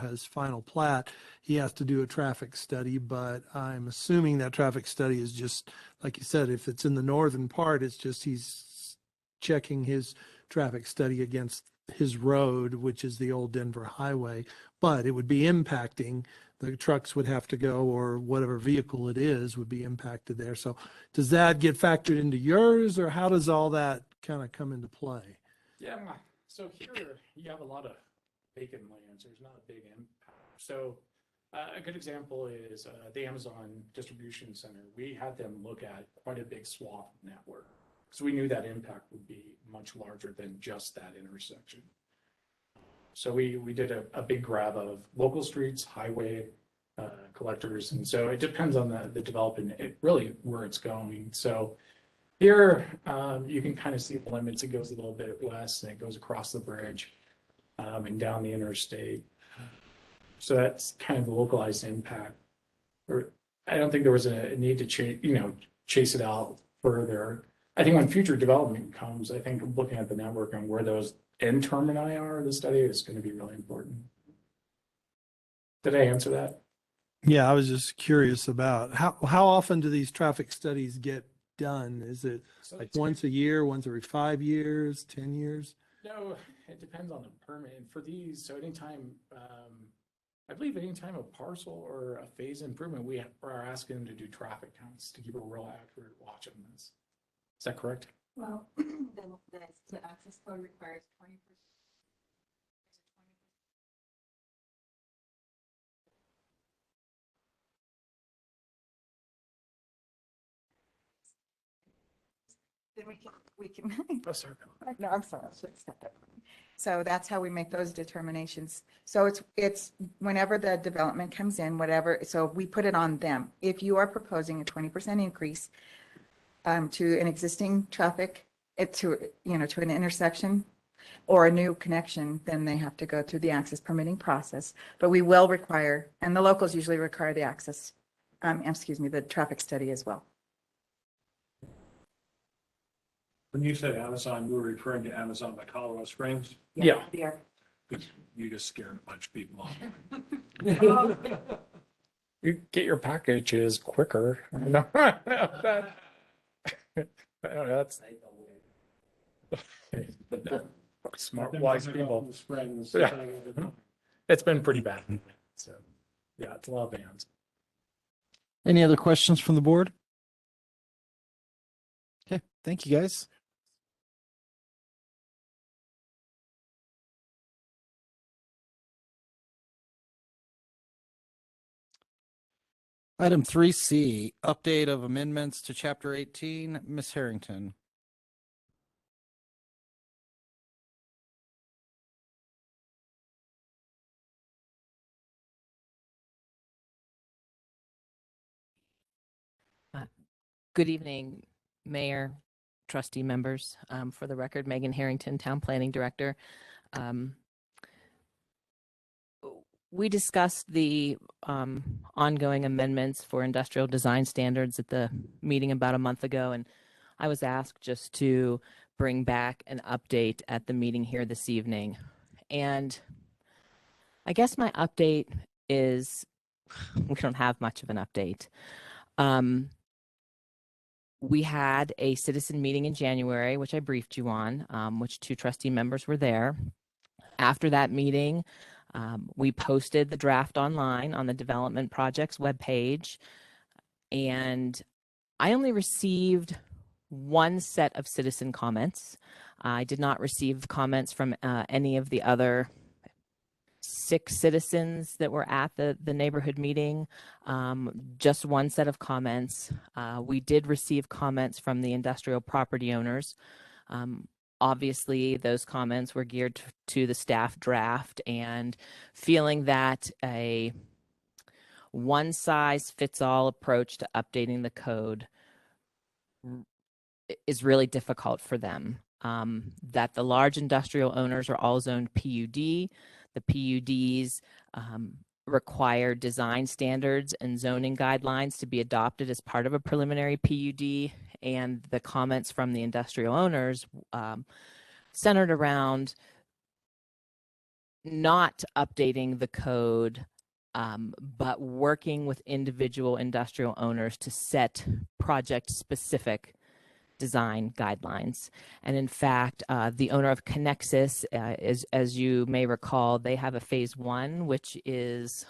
his final plat, he has to do a traffic study. But I'm assuming that traffic study is just, like you said, if it's in the northern part, it's just he's checking his traffic study against his road, which is the old Denver highway. But it would be impacting. The trucks would have to go, or whatever vehicle it is would be impacted there. So does that get factored into yours, or how does all that kind of come into play? Yeah. So here you have a lot of vacant lands. There's not a big impact. So a good example is the Amazon distribution center. We had them look at quite a big swath network. So we knew that impact would be much larger than just that intersection. So we did a big grab of local streets, highway collectors. And so it depends on the development, really where it's going. So here you can kind of see the limits. It goes a little bit west and it goes across the bridge and down the interstate. So that's kind of the localized impact. I don't think there was a need to chase it out further. I think when future development comes, I think looking at the network and where those end termini are, the study is going to be really important. Did I answer that? Yeah, I was just curious about how often do these traffic studies get done? Is it like once a year, once every 5 years, 10 years? No, it depends on the permit. And for these, so anytime, I believe anytime a parcel or a phase improvement, we are asking them to do traffic counts to keep a real accurate watch on this. Is that correct? Well, the access code requires 20%. Then we can, Oh, sorry. no, I'm sorry. I should have stepped up. So that's how we make those determinations. So it's whenever the development comes in, whatever, so we put it on them. If you are proposing a 20% increase to an existing traffic, to an intersection or a new connection, then they have to go through the access permitting process. But we will require, and the locals usually require the access, the traffic study as well. When you said Amazon, you were referring to Amazon by Colorado Springs? Yeah. You just scared a bunch of people off. You get your packages quicker. No, that's smart, wise people. Springs. Yeah. It's been pretty bad. So, yeah, it's a lot of vans. Any other questions from the board? Okay, thank you guys. Item 3C, update of amendments to Chapter 18. Ms. Harrington. Good evening, Mayor, trustee members. For the record, Megan Harrington, Town Planning Director. We discussed the ongoing amendments for industrial design standards at the meeting about a month ago, and I was asked just to bring back an update at the meeting here this evening. And I guess my update is we don't have much of an update. We had a citizen meeting in January, which I briefed you on, which 2 trustee members were there. After that meeting, we posted the draft online on the development projects webpage, and I only received 1 set of citizen comments. I did not receive comments from any of the other 6 citizens that were at the neighborhood meeting, just 1 set of comments. We did receive comments from the industrial property owners. Obviously, those comments were geared to the staff draft and feeling that a one-size-fits-all approach to updating the code is really difficult for them. That the large industrial owners are all zoned PUD. The PUDs require design standards and zoning guidelines to be adopted as part of a preliminary PUD, and the comments from the industrial owners centered around not updating the code, but working with individual industrial owners to set project-specific design guidelines. And in fact, the owner of Connexus, as you may recall, they have a phase 1, which is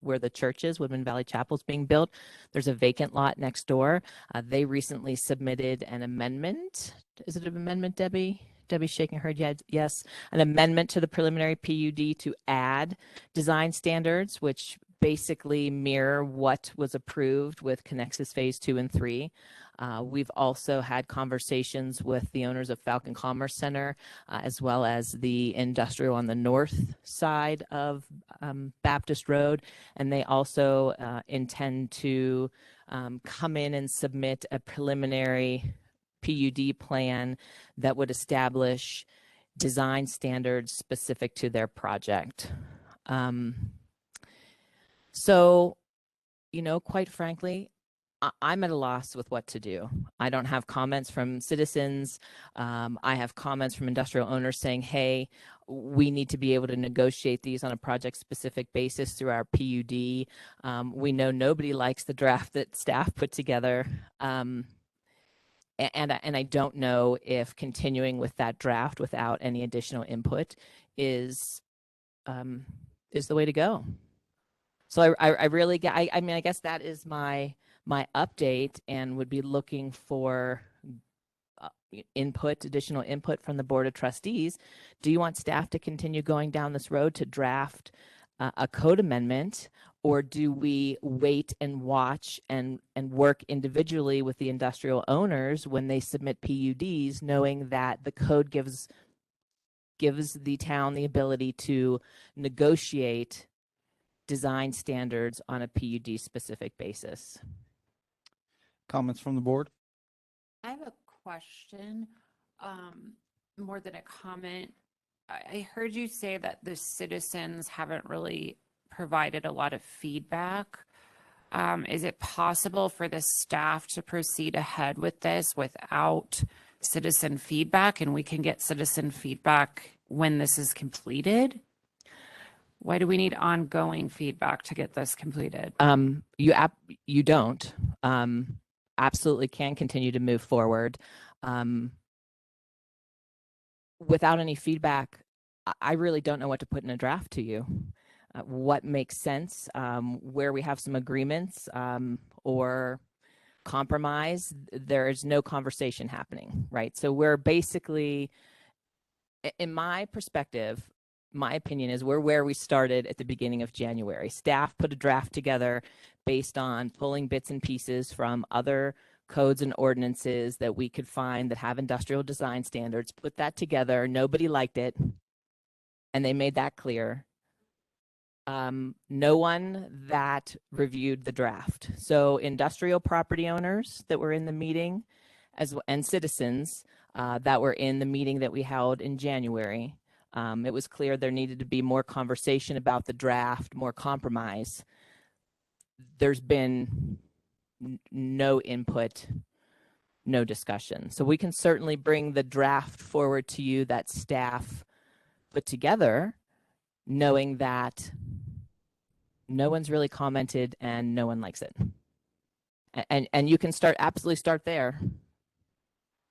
where the church is, Woodman Valley Chapel is being built. There's a vacant lot next door. They recently submitted an amendment. Is it an amendment, Debbie? Debbie's shaking her head. Yes, an amendment to the preliminary PUD to add design standards, which basically mirror what was approved with Connexus phase 2 and 3. We've also had conversations with the owners of Falcon Commerce Center, as well as the industrial on the north side of Baptist Road. And they also intend to come in and submit a preliminary PUD plan that would establish design standards specific to their project. So, quite frankly, I'm at a loss with what to do. I don't have comments from citizens. I have comments from industrial owners saying, hey, we need to be able to negotiate these on a project-specific basis through our PUD. We know nobody likes the draft that staff put together. And I don't know if continuing with that draft without any additional input is the way to go. So I really get, I mean, I guess that is my update, and would be looking for additional input from the Board of Trustees. Do you want staff to continue going down this road to draft a code amendment, Or do we wait and watch and work individually with the industrial owners when they submit PUDs, knowing that the code gives the town the ability to negotiate design standards on a PUD specific basis? Comments from the board? I have a question, more than a comment. I heard you say that the citizens haven't really provided a lot of feedback. Is it possible for the staff to proceed ahead with this without citizen feedback, and we can get citizen feedback when this is completed? Why do we need ongoing feedback to get this completed? You don't. Absolutely can continue to move forward. Without any feedback, I really don't know what to put in a draft to you. What makes sense, where we have some agreements or compromise, there is no conversation happening, right? So we're basically, in my perspective, my opinion is we're where we started at the beginning of January. Staff put a draft together based on pulling bits and pieces from other codes and ordinances that we could find that have industrial design standards, put that together. Nobody liked it, and they made that clear. No one that reviewed the draft. So industrial property owners that were in the meeting and citizens that were in the meeting that we held in January, it was clear there needed to be more conversation about the draft, more compromise. There's been no input, no discussion. So we can certainly bring the draft forward to you that staff put together, knowing that no one's really commented and no one likes it. And you can absolutely start there.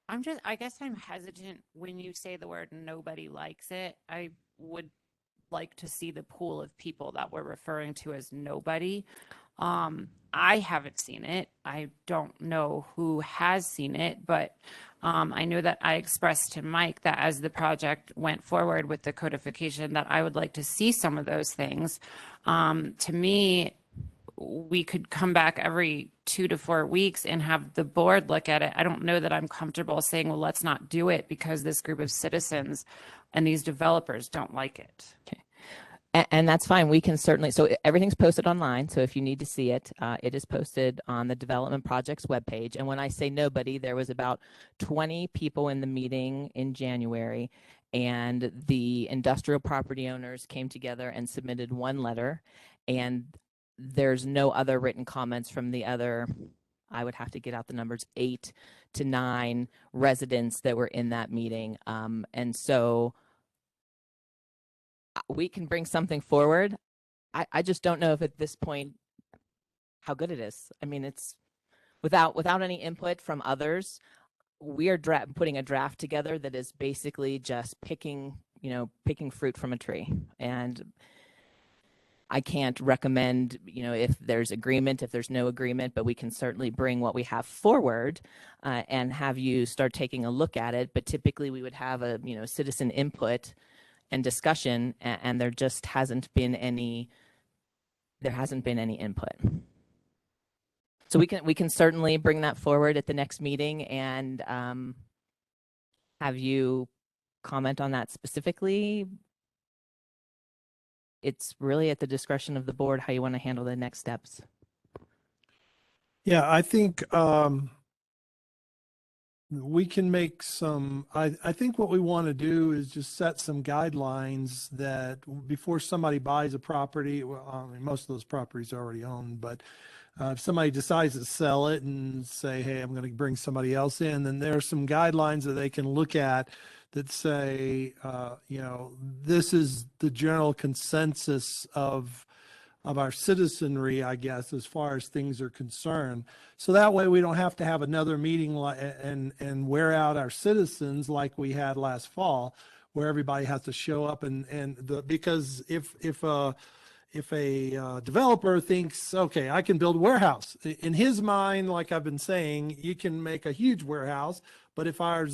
I guess I'm hesitant when you say the word nobody likes it. I would like to see the pool of people that we're referring to as nobody. I haven't seen it. I don't know who has seen it, but I know that I expressed to Mike that as the project went forward with the codification, that I would like to see some of those things. To me, we could come back every 2 to 4 weeks and have the board look at it. I don't know that I'm comfortable saying, well, let's not do it because this group of citizens and these developers don't like it. Okay. And that's fine. We can certainly, so everything's posted online. So if you need to see it, it is posted on the development projects webpage. And when I say nobody, there was about 20 people in the meeting in January, and the industrial property owners came together and submitted one letter, and there's no other written comments from the other, I would have to get out the numbers, 8 to 9 residents that were in that meeting. And so we can bring something forward. I just don't know if at this point how good it is. I mean, it's without any input from others. We are putting a draft together that is basically just picking fruit from a tree. And I can't recommend, if there's agreement, if there's no agreement, but we can certainly bring what we have forward and have you start taking a look at it. But typically we would have a, citizen input and discussion, and there just hasn't been any input. So we can certainly bring that forward at the next meeting and have you comment on that specifically. It's really at the discretion of the board how you want to handle the next steps. Yeah, I think we can make some, I think what we want to do is just set some guidelines that before somebody buys a property, well, I mean, most of those properties are already owned, but if somebody decides to sell it and say, hey, I'm going to bring somebody else in, then there are some guidelines that they can look at that say, this is the general consensus of our citizenry, I guess, as far as things are concerned. So that way we don't have to have another meeting and wear out our citizens like we had last fall, where everybody has to show up because if a developer thinks, okay, I can build a warehouse. In his mind, like I've been saying, you can make a huge warehouse, but if our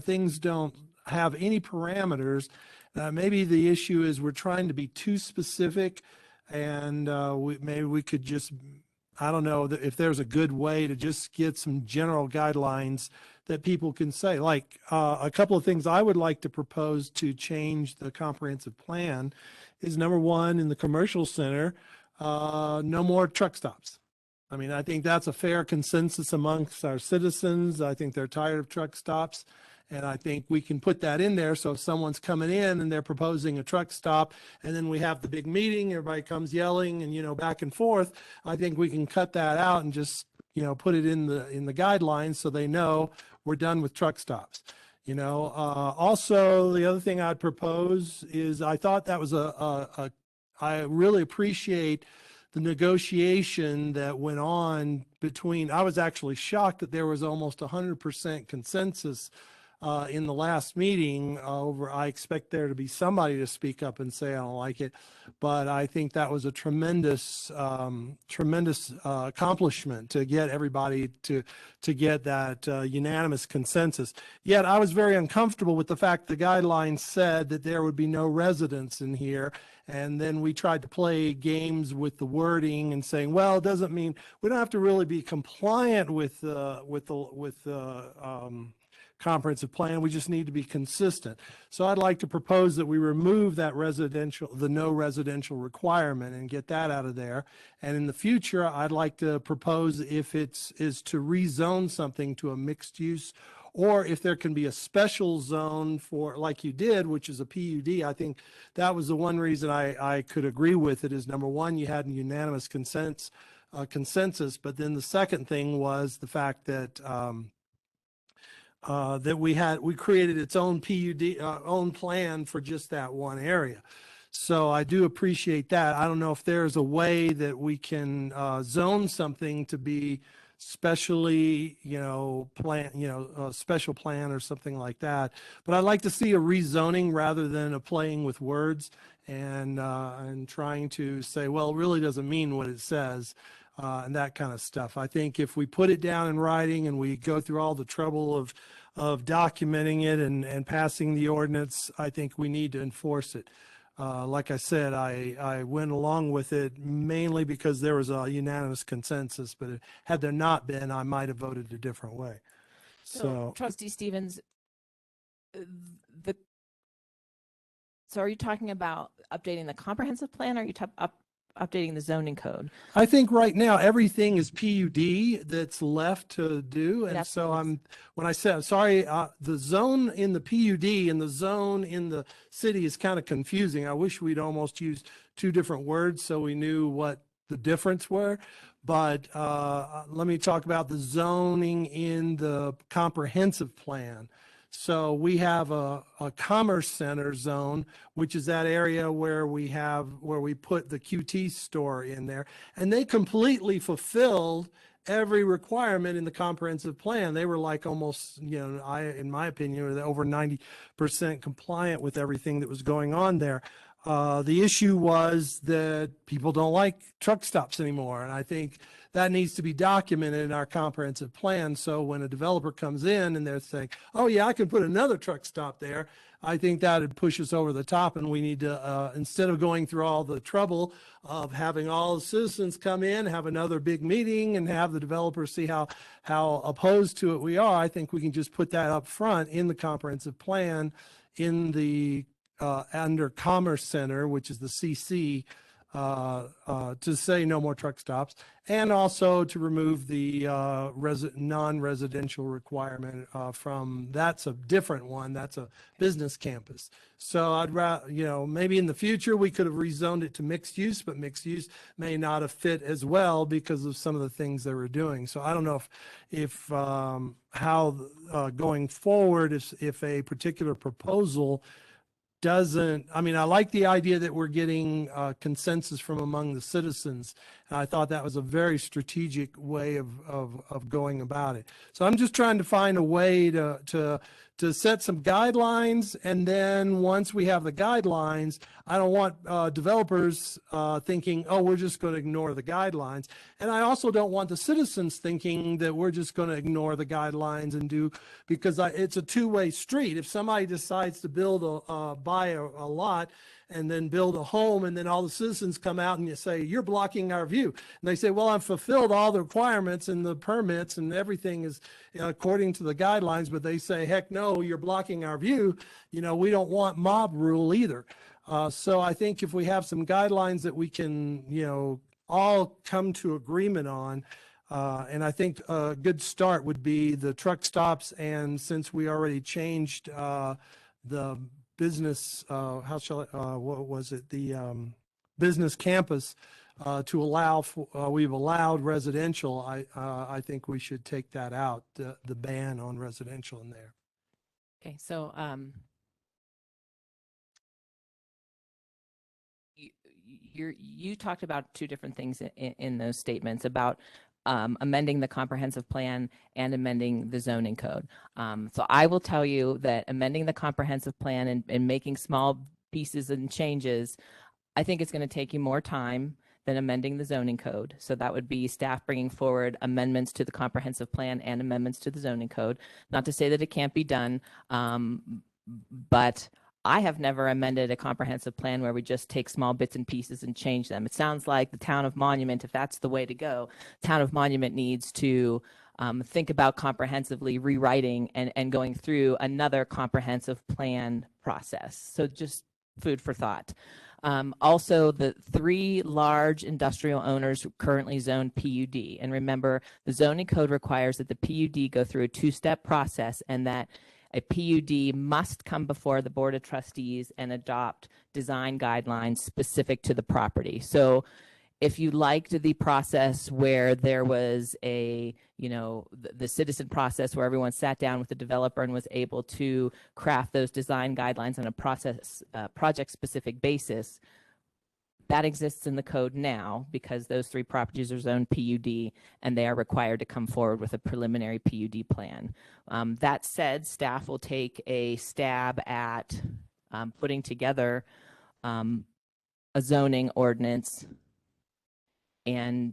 things don't have any parameters, maybe the issue is we're trying to be too specific And maybe we could just, I don't know if there's a good way to just get some general guidelines that people can say. Like a couple of things I would like to propose to change the comprehensive plan is, number one, in the commercial center, no more truck stops. I mean, I think that's a fair consensus amongst our citizens. I think they're tired of truck stops. And I think we can put that in there. So if someone's coming in and they're proposing a truck stop, and then we have the big meeting, everybody comes yelling and, back and forth, I think we can cut that out and just, put it in the guidelines so they know we're done with truck stops. Also, the other thing I'd propose is, I thought that was I really appreciate the negotiation that went on between, I was actually shocked that there was almost 100% consensus in the last meeting over. I expect there to be somebody to speak up and say, I don't like it. But I think that was a tremendous accomplishment to get everybody to get that unanimous consensus. Yet I was very uncomfortable with the fact the guidelines said that there would be no residents in here. And then we tried to play games with the wording and saying, well, it doesn't mean we don't have to really be compliant with the comprehensive plan. We just need to be consistent. So I'd like to propose that we remove that the no residential requirement and get that out of there. And in the future, I'd like to propose, if is to rezone something to a mixed use, or if there can be a special zone for, like you did, which is a PUD. I think that was the one reason I could agree with it, is, number one, you had a unanimous consensus, but then the second thing was the fact that that we created its own PUD, own plan for just that one area. So I do appreciate that. I don't know if there's a way that we can zone something to be specially, a special plan or something like that. But I'd like to see a rezoning rather than a playing with words and trying to say, well, it really doesn't mean what it says. And that kind of stuff. I think if we put it down in writing and we go through all the trouble of documenting it and passing the ordinance, I think we need to enforce it. Like I said, I went along with it mainly because there was a unanimous consensus, but had there not been, I might have voted a different way. So Trustee Stevens, so are you talking about updating the comprehensive plan, or are you updating the zoning code? I think right now everything is PUD that's left to do. And so when I said, sorry, the zone in the PUD and the zone in the city is kind of confusing. I wish we'd almost used two different words so we knew what the difference were. But let me talk about the zoning in the comprehensive plan. So we have a commerce center zone, which is that area where we put the QT store in there, and they completely fulfilled every requirement in the comprehensive plan. They were like almost, in my opinion, were over 90% compliant with everything that was going on there. The issue was that people don't like truck stops anymore. And I think that needs to be documented in our comprehensive plan. So when a developer comes in and they're saying, oh yeah, I can put another truck stop there, I think that would push us over the top. And we need to, instead of going through all the trouble of having all the citizens come in, have another big meeting and have the developers see how opposed to it we are, I think we can just put that up front in the comprehensive plan in the under Commerce Center, which is the CC, to say no more truck stops, and also to remove the non-residential requirement from, that's a different one. That's a business campus. So I'd rather, maybe in the future we could have rezoned it to mixed use, but mixed use may not have fit as well because of some of the things they were doing. So I don't know if how going forward, if a particular proposal doesn't, I like the idea that we're getting consensus from among the citizens. And I thought that was a very strategic way of going about it. So I'm just trying to find a way to set some guidelines. And then once we have the guidelines, I don't want developers thinking, oh, we're just going to ignore the guidelines. And I also don't want the citizens thinking that we're just going to ignore the guidelines and because it's a two-way street. If somebody decides to build buy a lot and then build a home, and then all the citizens come out and you say, you're blocking our view. And they say, well, I've fulfilled all the requirements and the permits and everything is according to the guidelines, but they say, heck no, you're blocking our view. We don't want mob rule either. So I think if we have some guidelines that we can, all come to agreement on, and I think a good start would be the truck stops. And since we already changed the business, what was it? The business campus to allow, we've allowed residential. I think we should take that out, the ban on residential in there. Okay, so you talked about two different things in those statements about amending the comprehensive plan and amending the zoning code. So I will tell you that amending the comprehensive plan and making small pieces and changes, I think it's going to take you more time than amending the zoning code. So that would be staff bringing forward amendments to the comprehensive plan and amendments to the zoning code. Not to say that it can't be done, but I have never amended a comprehensive plan where we just take small bits and pieces and change them. It sounds like the town of Monument, if that's the way to go, town of Monument needs to think about comprehensively rewriting and going through another comprehensive plan process. So just food for thought. Also, the 3 large industrial owners currently zoned PUD. And remember, the zoning code requires that the PUD go through a 2-step process and that a PUD must come before the Board of Trustees and adopt design guidelines specific to the property. So if you liked the process where there was the citizen process where everyone sat down with the developer and was able to craft those design guidelines on a project specific basis, that exists in the code now because those 3 properties are zoned PUD and they are required to come forward with a preliminary PUD plan. That said, staff will take a stab at putting together a zoning ordinance and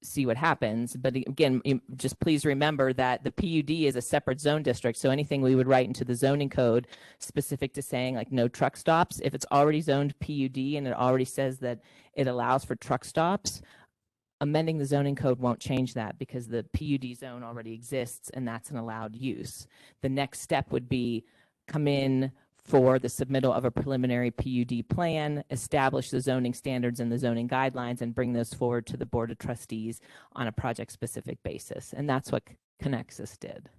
see what happens. But again, just please remember that the PUD is a separate zone district. So anything we would write into the zoning code specific to saying like no truck stops, if it's already zoned PUD and it already says that it allows for truck stops, amending the zoning code won't change that because the PUD zone already exists and that's an allowed use. The next step would be come in for the submittal of a preliminary PUD plan, establish the zoning standards and the zoning guidelines, and bring those forward to the Board of Trustees on a project-specific basis. And that's what Connexus did.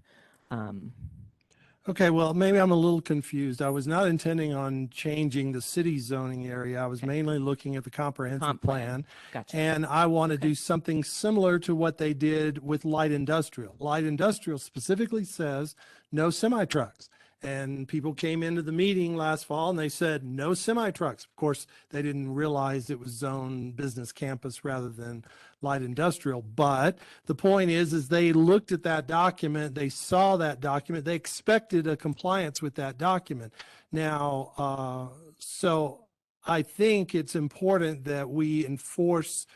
Okay, well, maybe I'm a little confused. I was not intending on changing the city zoning area. I was mainly looking at the comprehensive plan. Gotcha. And I want to do something similar to what they did with light industrial. Light industrial specifically says no semi-trucks. And people came into the meeting last fall and they said no semi-trucks. Of course, they didn't realize it was zone business campus rather than light industrial. But the point is they looked at that document, they saw that document, they expected a compliance with that document. Now, so I think it's important that we enforce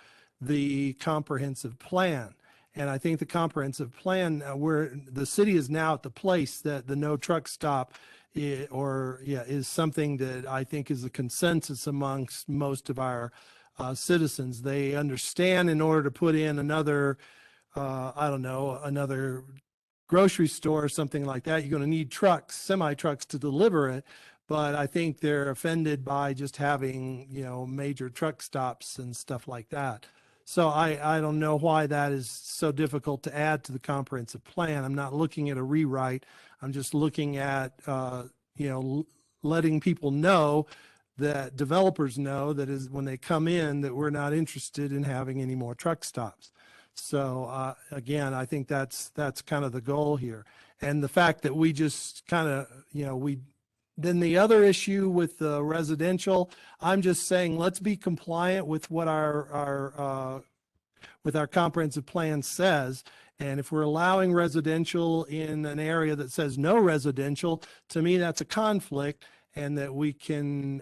the comprehensive plan. And I think the comprehensive plan, where the city is now at the place that the no truck stop is something that I think is a consensus amongst most of our citizens. They understand in order to put in another, another grocery store or something like that, you're going to need trucks, semi-trucks to deliver it. But I think they're offended by just having, major truck stops and stuff like that. So I don't know why that is so difficult to add to the comprehensive plan. I'm not looking at a rewrite. I'm just looking at, letting people know, that developers know that is when they come in that we're not interested in having any more truck stops. So again, I think that's kind of the goal here. And the fact that we just kind of, then the other issue with the residential, I'm just saying, let's be compliant with what our comprehensive plan says. And if we're allowing residential in an area that says no residential, to me, that's a conflict, and that we can,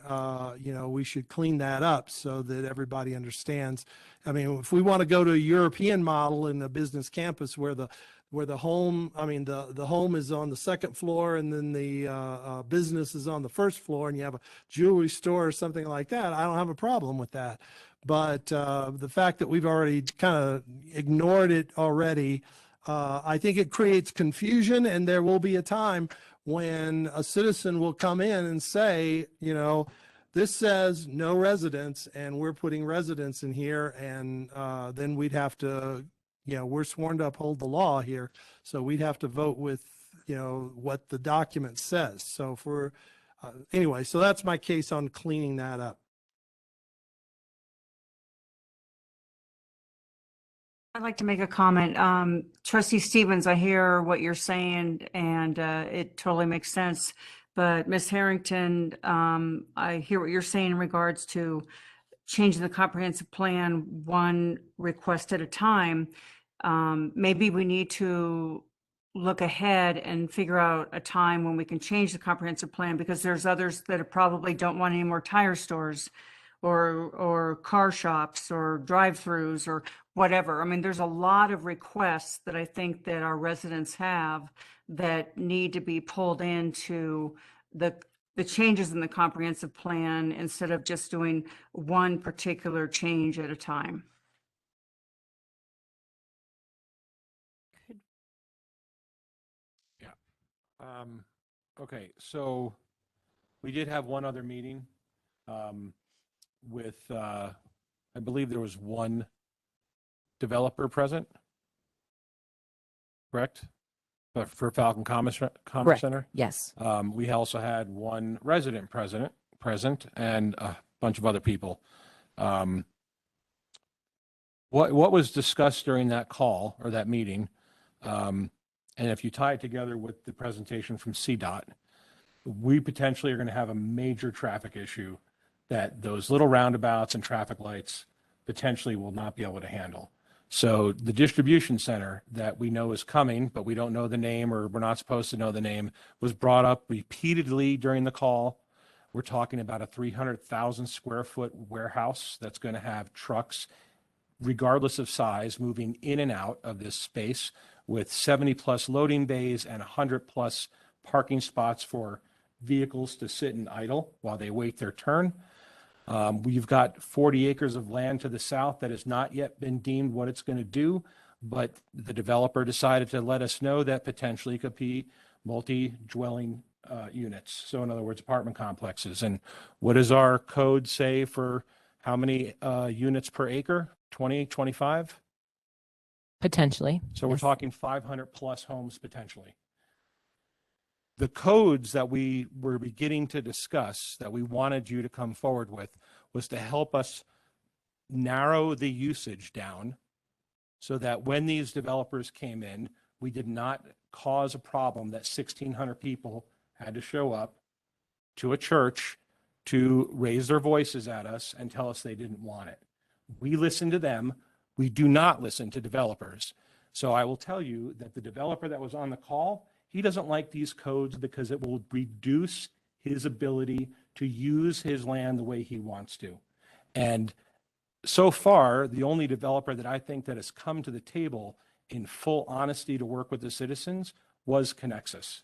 we should clean that up so that everybody understands. I mean, if we want to go to a European model in a business campus where the where the home, I mean, the home is on the second floor and then the business is on the first floor and you have a jewelry store or something like that, I don't have a problem with that. But the fact that we've already kind of ignored it already, I think it creates confusion, and there will be a time when a citizen will come in and say, you know, this says no residents and we're putting residents in here, and then we'd have to, you know, we're sworn to uphold the law here. So we'd have to vote with, you know, what the document says. So for, anyway, so that's my case on cleaning that up. I'd like to make a comment. Trustee Stevens, I hear what you're saying and it totally makes sense. But Ms. Harrington, I hear what you're saying in regards to changing the comprehensive plan one request at a time. Maybe we need to look ahead and figure out a time when we can change the comprehensive plan, because there's others that probably don't want any more tire stores or car shops or drive-throughs or whatever. I mean, there's a lot of requests that I think that our residents have that need to be pulled into the changes in the comprehensive plan instead of just doing one particular change at a time. Okay, so we did have one other meeting with, I believe there was one developer present, correct? But for Falcon Commerce Correct. Center? Yes. We also had one resident present and a bunch of other people. What was discussed during that call or that meeting, and if you tie it together with the presentation from CDOT, we potentially are going to have a major traffic issue that those little roundabouts and traffic lights potentially will not be able to handle. So the distribution center that we know is coming, but we don't know the name, or we're not supposed to know the name, was brought up repeatedly during the call. We're talking about a 300,000 square foot warehouse that's going to have trucks, regardless of size, moving in and out of this space with 70 plus loading bays and 100 plus parking spots for vehicles to sit and idle while they wait their turn. We've got 40 acres of land to the south that has not yet been deemed what it's going to do, but the developer decided to let us know that potentially could be multi-dwelling units. So in other words, apartment complexes. And what does our code say for how many units per acre? 20, 25? Potentially. So we're yes. talking 500 plus homes potentially. The codes that we were beginning to discuss that we wanted you to come forward with was to help us narrow the usage down so that when these developers came in, we did not cause a problem that 1,600 people had to show up to a church to raise their voices at us and tell us they didn't want it. We listen to them. We do not listen to developers. So I will tell you that the developer that was on the call, he doesn't like these codes because it will reduce his ability to use his land the way he wants to. And so far, the only developer that I think that has come to the table in full honesty to work with the citizens was Connexus.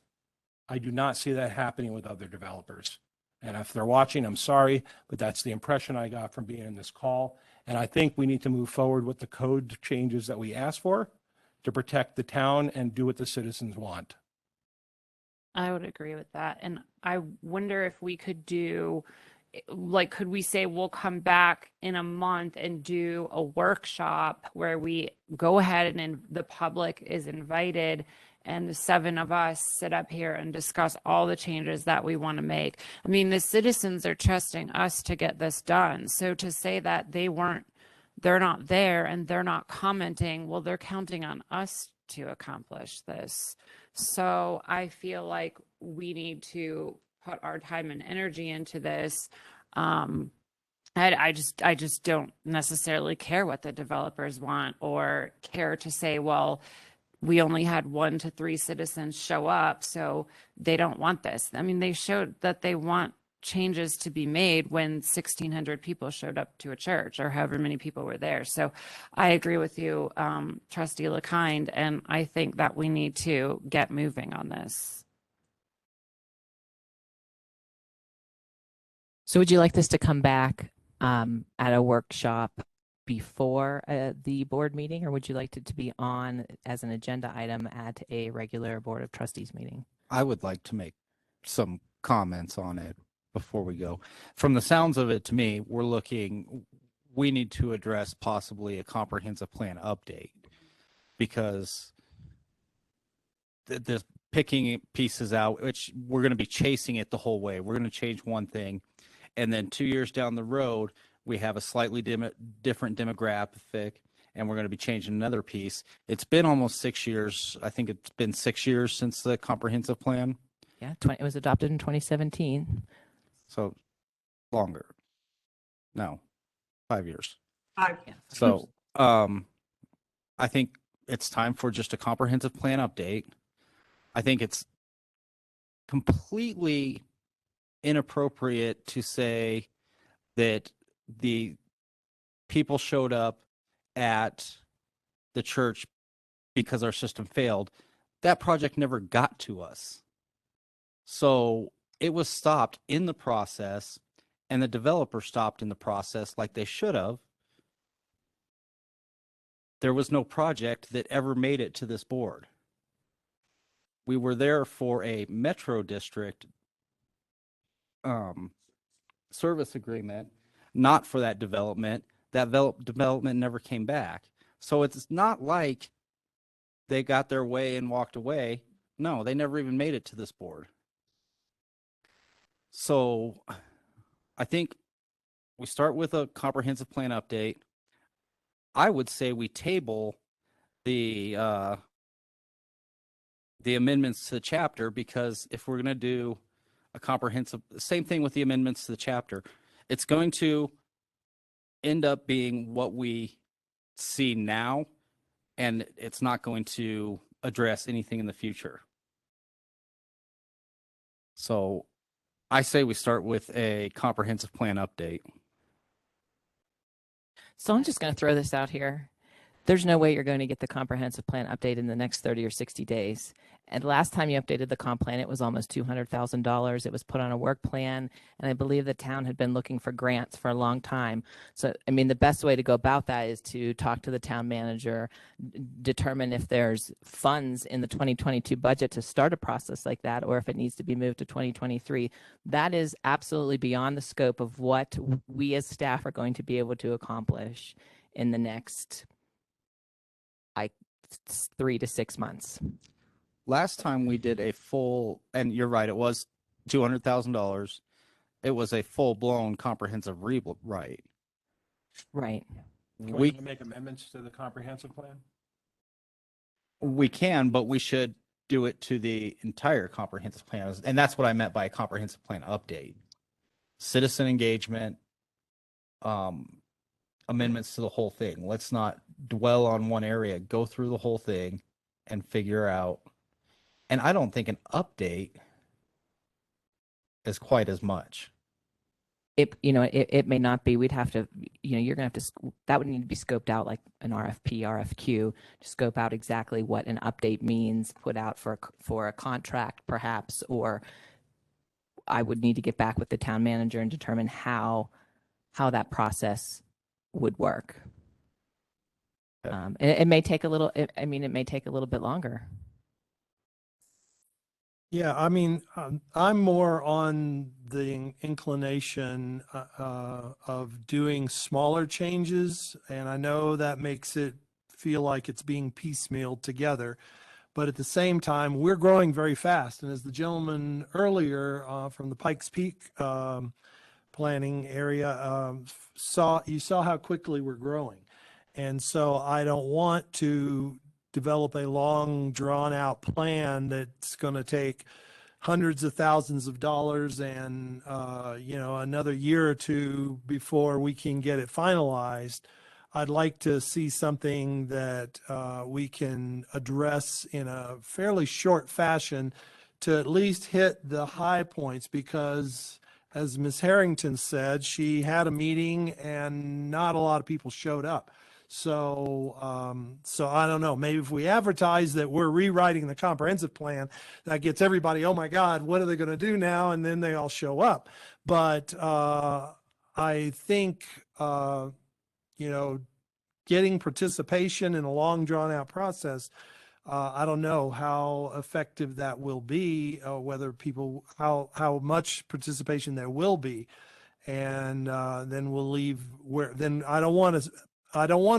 I do not see that happening with other developers. And if they're watching, I'm sorry, but that's the impression I got from being in this call. And I think we need to move forward with the code changes that we asked for to protect the town and do what the citizens want. I would agree with that. And I wonder if we could do, like, could we say we'll come back in a month and do a workshop where we go ahead and the public is invited and the 7 of us sit up here and discuss all the changes that we want to make. I mean, the citizens are trusting us to get this done. So to say that they're not there and they're not commenting, well, they're counting on us to accomplish this. So I feel like we need to put our time and energy into this. I just don't necessarily care what the developers want or care to say, well, we only had 1 to 3 citizens show up, so they don't want this. I mean, they showed that they want changes to be made when 1,600 people showed up to a church or however many people were there. So I agree with you, Trustee LeKind, and I think that we need to get moving on this. So would you like this to come back at a workshop before the board meeting, or would you like it to be on as an agenda item at a regular Board of Trustees meeting? I would like to make some comments on it before we go. From the sounds of it to me, we need to address possibly a comprehensive plan update, because the picking pieces out, which we're going to be chasing it the whole way. We're going to change one thing, and then 2 years down the road, we have a slightly different demographic, and we're going to be changing another piece. It's been almost 6 years. I think it's been 6 years since the comprehensive plan. Yeah, it was adopted in 2017. So longer. No, 5 years. I, So I think it's time for just a comprehensive plan update. I think it's completely inappropriate to say that the people showed up at the church because our system failed. That project never got to us. So it was stopped in the process, and the developer stopped in the process like they should have. There was no project that ever made it to this board. We were there for a Metro District service agreement, not for that development. That development never came back. So it's not like they got their way and walked away. No, they never even made it to this board. So I think we start with a comprehensive plan update. I would say we table the amendments to the chapter, because if we're going to do a comprehensive, same thing with the amendments to the chapter, it's going to end up being what we see now, and it's not going to address anything in the future. So I say we start with a comprehensive plan update. So I'm just going to throw this out here. There's no way you're going to get the comprehensive plan update in the next 30 or 60 days. And last time you updated the comp plan, it was almost $200,000. It was put on a work plan, and I believe the town had been looking for grants for a long time. So, I mean, the best way to go about that is to talk to the town manager, determine if there's funds in the 2022 budget to start a process like that, or if it needs to be moved to 2023. That is absolutely beyond the scope of what we as staff are going to be able to accomplish in the next 3 to 6 months. Last time we did a full, and you're right, it was $200,000. It was a full-blown comprehensive rewrite. Right. Can we make amendments to the comprehensive plan? We can, but we should do it to the entire comprehensive plan. And that's what I meant by a comprehensive plan update. Citizen engagement, amendments to the whole thing. Let's not dwell on one area. Go through the whole thing and figure out. And I don't think an update is quite as much. It may not be. We'd have to, you're going to have to, that would need to be scoped out like an RFP, RFQ, to scope out exactly what an update means, put out for a contract perhaps, or I would need to get back with the town manager and determine how that process would work. It may take a little, it may take a little bit longer. Yeah, I mean, I'm more on the inclination of doing smaller changes, and I know that makes it feel like it's being piecemealed together. But at the same time, we're growing very fast. And as the gentleman earlier from the Pikes Peak planning area you saw how quickly we're growing. And so I don't want to develop a long drawn out plan that's going to take hundreds of thousands of dollars and another year or two before we can get it finalized. I'd like to see something that we can address in a fairly short fashion to at least hit the high points, because as Ms. Harrington said, she had a meeting and not a lot of people showed up. So, so I don't know, maybe if we advertise that we're rewriting the comprehensive plan, that gets everybody, oh my God, what are they going to do now? And then they all show up. But, I think, you know, getting participation in a long drawn out process, I don't know how effective that will be, whether people, how much participation there will be. And then we'll leave where, then I don't want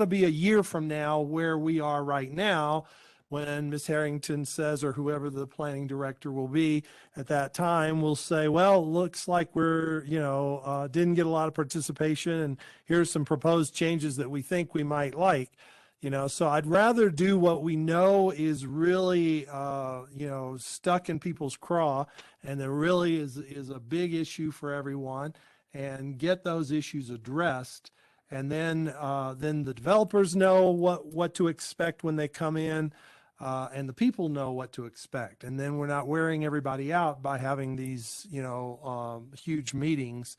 to be a year from now where we are right now, when Ms. Harrington says, or whoever the planning director will be at that time, will say, well, looks like we're, you know, didn't get a lot of participation, and here's some proposed changes that we think we might like. You know, so I'd rather do what we know is really, you know, stuck in people's craw, and there really is a big issue for everyone, and get those issues addressed. And then the developers know what to expect when they come in, and the people know what to expect. And then we're not wearing everybody out by having these, you know, huge meetings,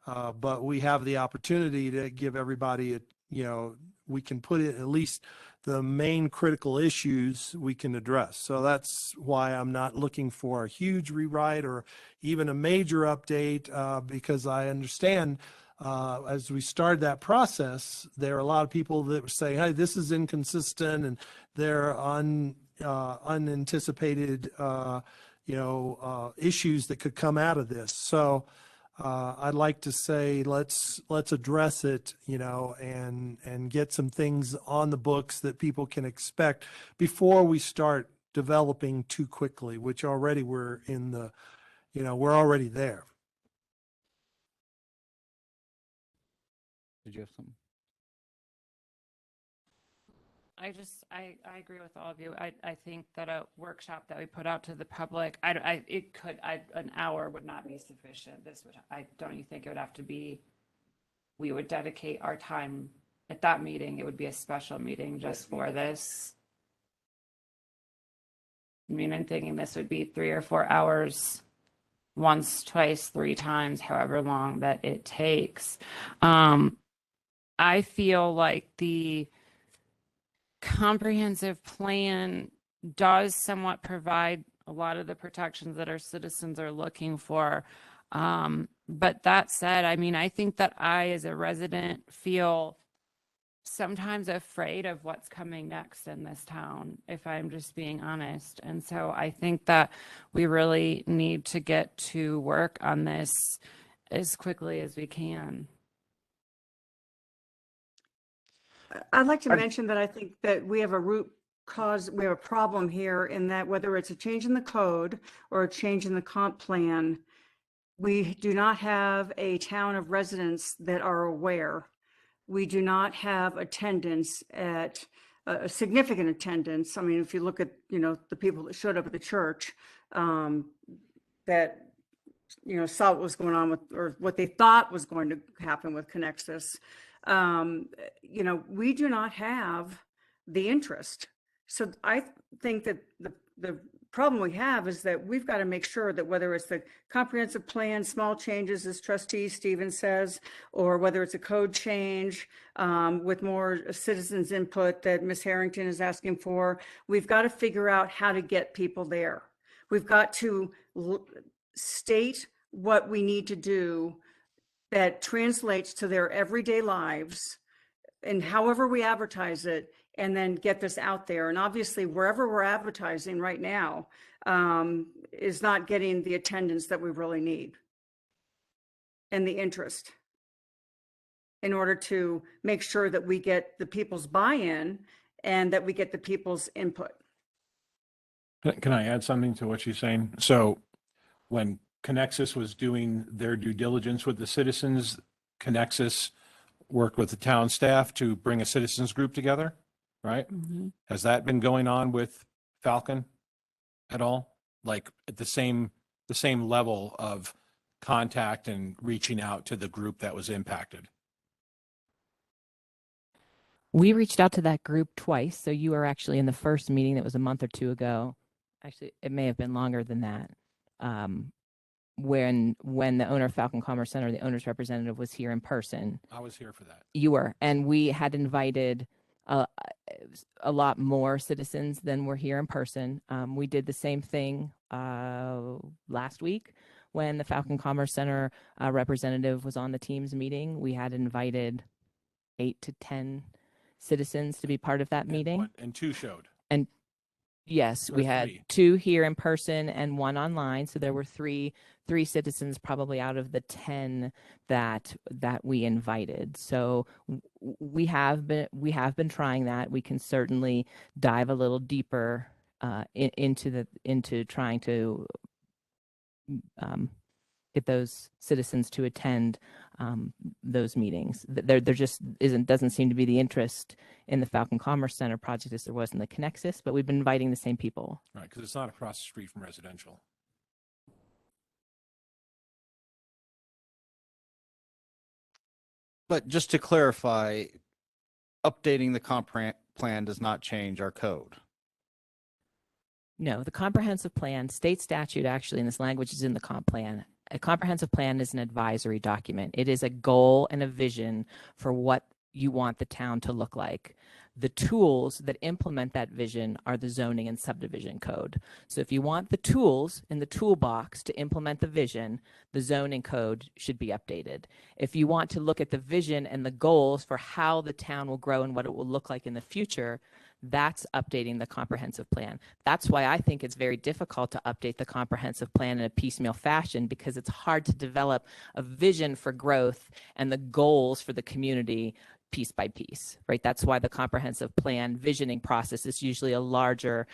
but we have the opportunity to give everybody, you know, we can put it, at least the main critical issues we can address. So that's why I'm not looking for a huge rewrite or even a major update, because I understand as we started that process, there are a lot of people that were saying, hey, this is inconsistent, and they're unanticipated, you know, issues that could come out of this. So I'd like to say, let's address it, you know, and get some things on the books that people can expect before we start developing too quickly, which already we're in the, you know, we're already there. Did you have something? I agree with all of you. I think that a workshop that we put out to the public, an hour would not be sufficient. Don't you think it would have to be, we would dedicate our time at that meeting. It would be a special meeting just for this. I mean, I'm thinking this would be 3 or 4 hours, once, twice, 3 times, however long that it takes. I feel like the comprehensive plan does somewhat provide a lot of the protections that our citizens are looking for. But that said, I mean, I think that I, as a resident, feel sometimes afraid of what's coming next in this town, if I'm just being honest. And so I think that we really need to get to work on this as quickly as we can. I'd like to mention that I think that we have a root cause, we have a problem here in that whether it's a change in the code or a change in the comp plan, we do not have a town of residents that are aware. We do not have attendance at a significant attendance. I mean, if you look at, you know, the people that showed up at the church, that, you know, saw what was going on with, or what they thought was going to happen with Connexus. You know, we do not have the interest. So I think that the problem we have is that we've got to make sure that whether it's the comprehensive plan, small changes, as Trustee Stevens says, or whether it's a code change with more citizens input that Ms. Harrington is asking for, we've got to figure out how to get people there. We've got to state what we need to do that translates to their everyday lives, and however we advertise it, and then get this out there. And obviously, wherever we're advertising right now is not getting the attendance that we really need and the interest, in order to make sure that we get the people's buy-in and that we get the people's input. Can I add something to what she's saying? So when Connexus was doing their due diligence with the citizens, Connexus worked with the town staff to bring a citizens group together, right? Mm-hmm. Has that been going on with Falcon at all? Like at the same level of contact and reaching out to the group that was impacted? We reached out to that group twice. So you were actually in the first meeting that was a month or 2 ago. Actually, it may have been longer than that. when the owner of Falcon Commerce Center, the owner's representative, was here in person. I was here for that. You were, and we had invited a lot more citizens than were here in person. We did the same thing last week when the Falcon Commerce Center representative was on the Teams meeting. We had invited 8 to 10 citizens to be part of that meeting. And two showed. And yes, Or we had three. 2 here in person and 1 online. So there were three citizens probably out of the 10 that we invited. So we have been trying that. We can certainly dive a little deeper into trying to get those citizens to attend those meetings. There just doesn't seem to be the interest in the Falcon Commerce Center project as there was in the Connexus, but we've been inviting the same people. Right, because it's not across the street from residential. But just to clarify, updating the comp plan does not change our code. No, the comprehensive plan, state statute actually, and this language is in the comp plan. A comprehensive plan is an advisory document. It is a goal and a vision for what you want the town to look like. The tools that implement that vision are the zoning and subdivision code. So if you want the tools in the toolbox to implement the vision, the zoning code should be updated. If you want to look at the vision and the goals for how the town will grow and what it will look like in the future, that's updating the comprehensive plan. That's why I think it's very difficult to update the comprehensive plan in a piecemeal fashion, because it's hard to develop a vision for growth and the goals for the community piece by piece, right? That's why the comprehensive plan visioning process is usually a larger,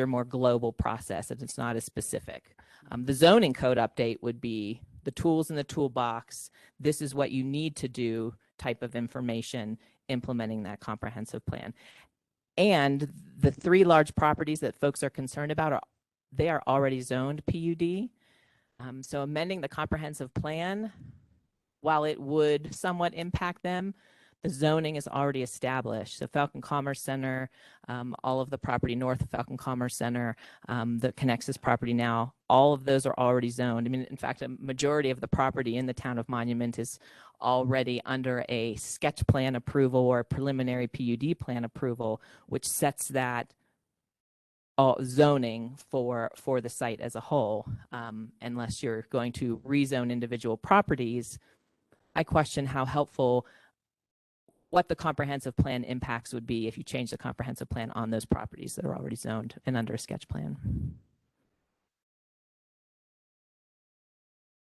more global process, and it's not as specific. The zoning code update would be the tools in the toolbox. This is what you need to do type of information implementing that comprehensive plan. And the 3 large properties that folks are concerned about they are already zoned PUD. So amending the comprehensive plan, while it would somewhat impact them, the zoning is already established. So Falcon Commerce Center, all of the property north of Falcon Commerce Center, the Connexus property now, all of those are already zoned. I mean, in fact, a majority of the property in the town of Monument is already under a sketch plan approval or a preliminary PUD plan approval, which sets that zoning for the site as a whole. Unless you're going to rezone individual properties, I question how helpful what the comprehensive plan impacts would be if you change the comprehensive plan on those properties that are already zoned and under a sketch plan.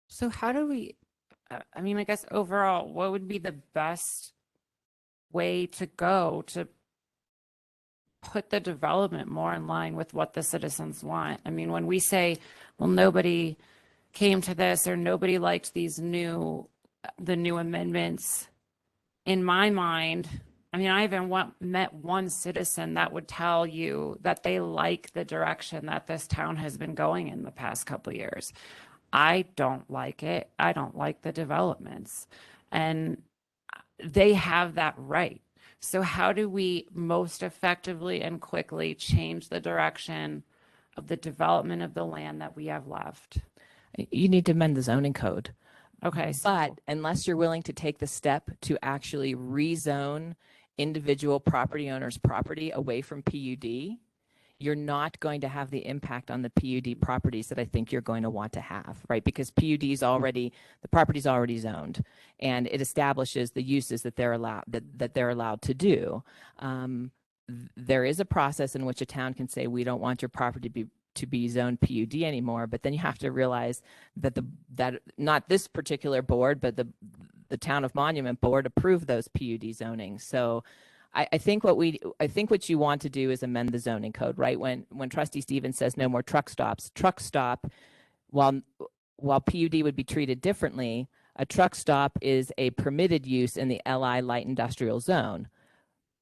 So how do we, I mean, I guess overall, what would be the best way to go to put the development more in line with what the citizens want? I mean, when we say, well, nobody came to this or nobody liked the new amendments, in my mind, I mean, I haven't met one citizen that would tell you that they like the direction that this town has been going in the past couple of years. I don't like it. I don't like the developments. And they have that right. So how do we most effectively and quickly change the direction of the development of the land that we have left? You need to amend the zoning code. Okay. But unless you're willing to take the step to actually rezone individual property owners' property away from PUD, you're not going to have the impact on the PUD properties that I think you're going to want to have, right? Because the property's already zoned, and it establishes the uses that they're allowed to do. There is a process in which a town can say, we don't want your property to be zoned PUD anymore, but then you have to realize that that not this particular board, but the town of Monument board approved those PUD zonings. So I think what you want to do is amend the zoning code, right? When Trustee Stevens says no more truck stop, while PUD would be treated differently, a truck stop is a permitted use in the LI light industrial zone.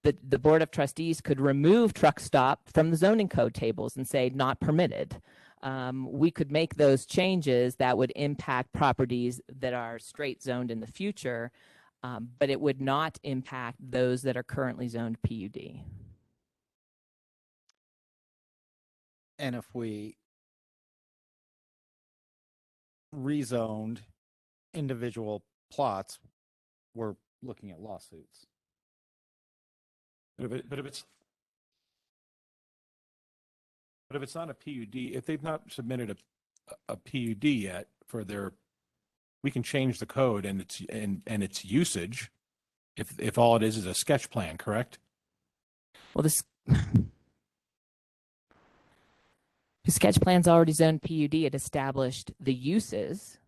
The Board of Trustees could remove truck stop from the zoning code tables and say not permitted. We could make those changes that would impact properties that are straight zoned in the future, but it would not impact those that are currently zoned PUD. And if we rezoned individual plots, we're looking at lawsuits. But if it's not a PUD, if they've not submitted a PUD yet for their, we can change the code and its usage if all it is a sketch plan, correct? Well, this the sketch plan's already zoned PUD. It established the uses,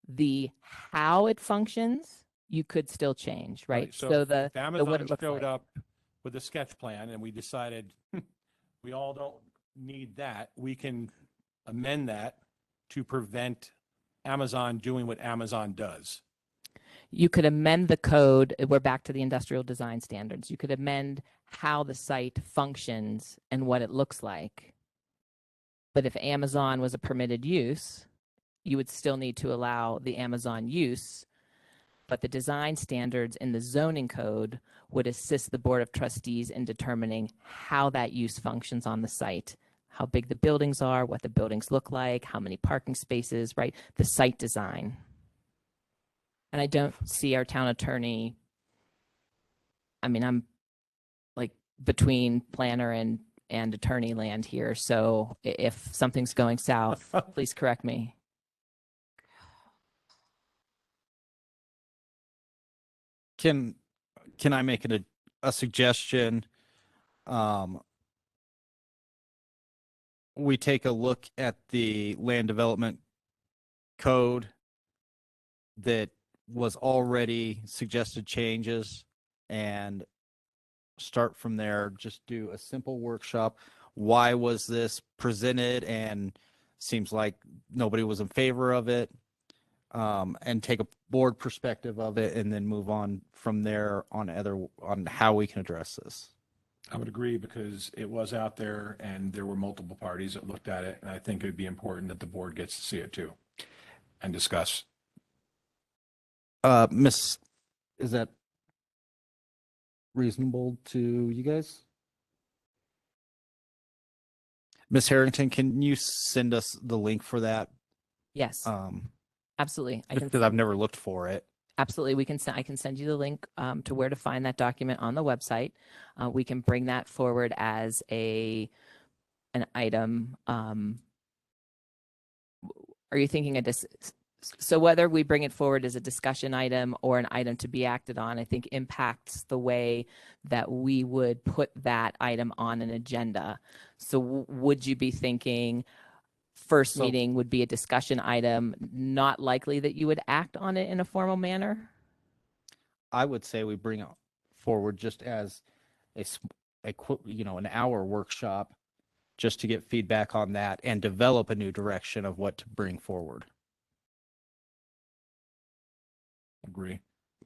the how it functions. You could still change, right? So the if what Amazon it looks showed like. up with a sketch plan and we decided we all don't need that, we can amend that to prevent Amazon doing what Amazon does. You could amend the code. We're back to the industrial design standards. You could amend how the site functions and what it looks like. But if Amazon was a permitted use, you would still need to allow the Amazon use. But the design standards in the zoning code would assist the Board of Trustees in determining how that use functions on the site, how big the buildings are, what the buildings look like, how many parking spaces, right? The site design. And I don't see our town attorney. I mean, I'm like between planner and attorney land here. So if something's going south, please correct me. Can I make it a suggestion? We take a look at the land development code that was already suggested changes and start from there. Just do a simple workshop. Why was this presented? And seems like nobody was in favor of it. And take a board perspective of it and then move on from there on how we can address this. I would agree because it was out there and there were multiple parties that looked at it. And I think it would be important that the board gets to see it too and discuss. Miss, is that reasonable to you guys? Miss Harrington, can you send us the link for that? Yes, absolutely. Because I've never looked for it. Absolutely. I can send you the link to where to find that document on the website. We can bring that forward as an item. Are you thinking so whether we bring it forward as a discussion item or an item to be acted on, I think impacts the way that we would put that item on an agenda. So would you be thinking first meeting would be a discussion item, not likely that you would act on it in a formal manner? I would say we bring it forward just as an hour workshop just to get feedback on that and develop a new direction of what to bring forward. Agree.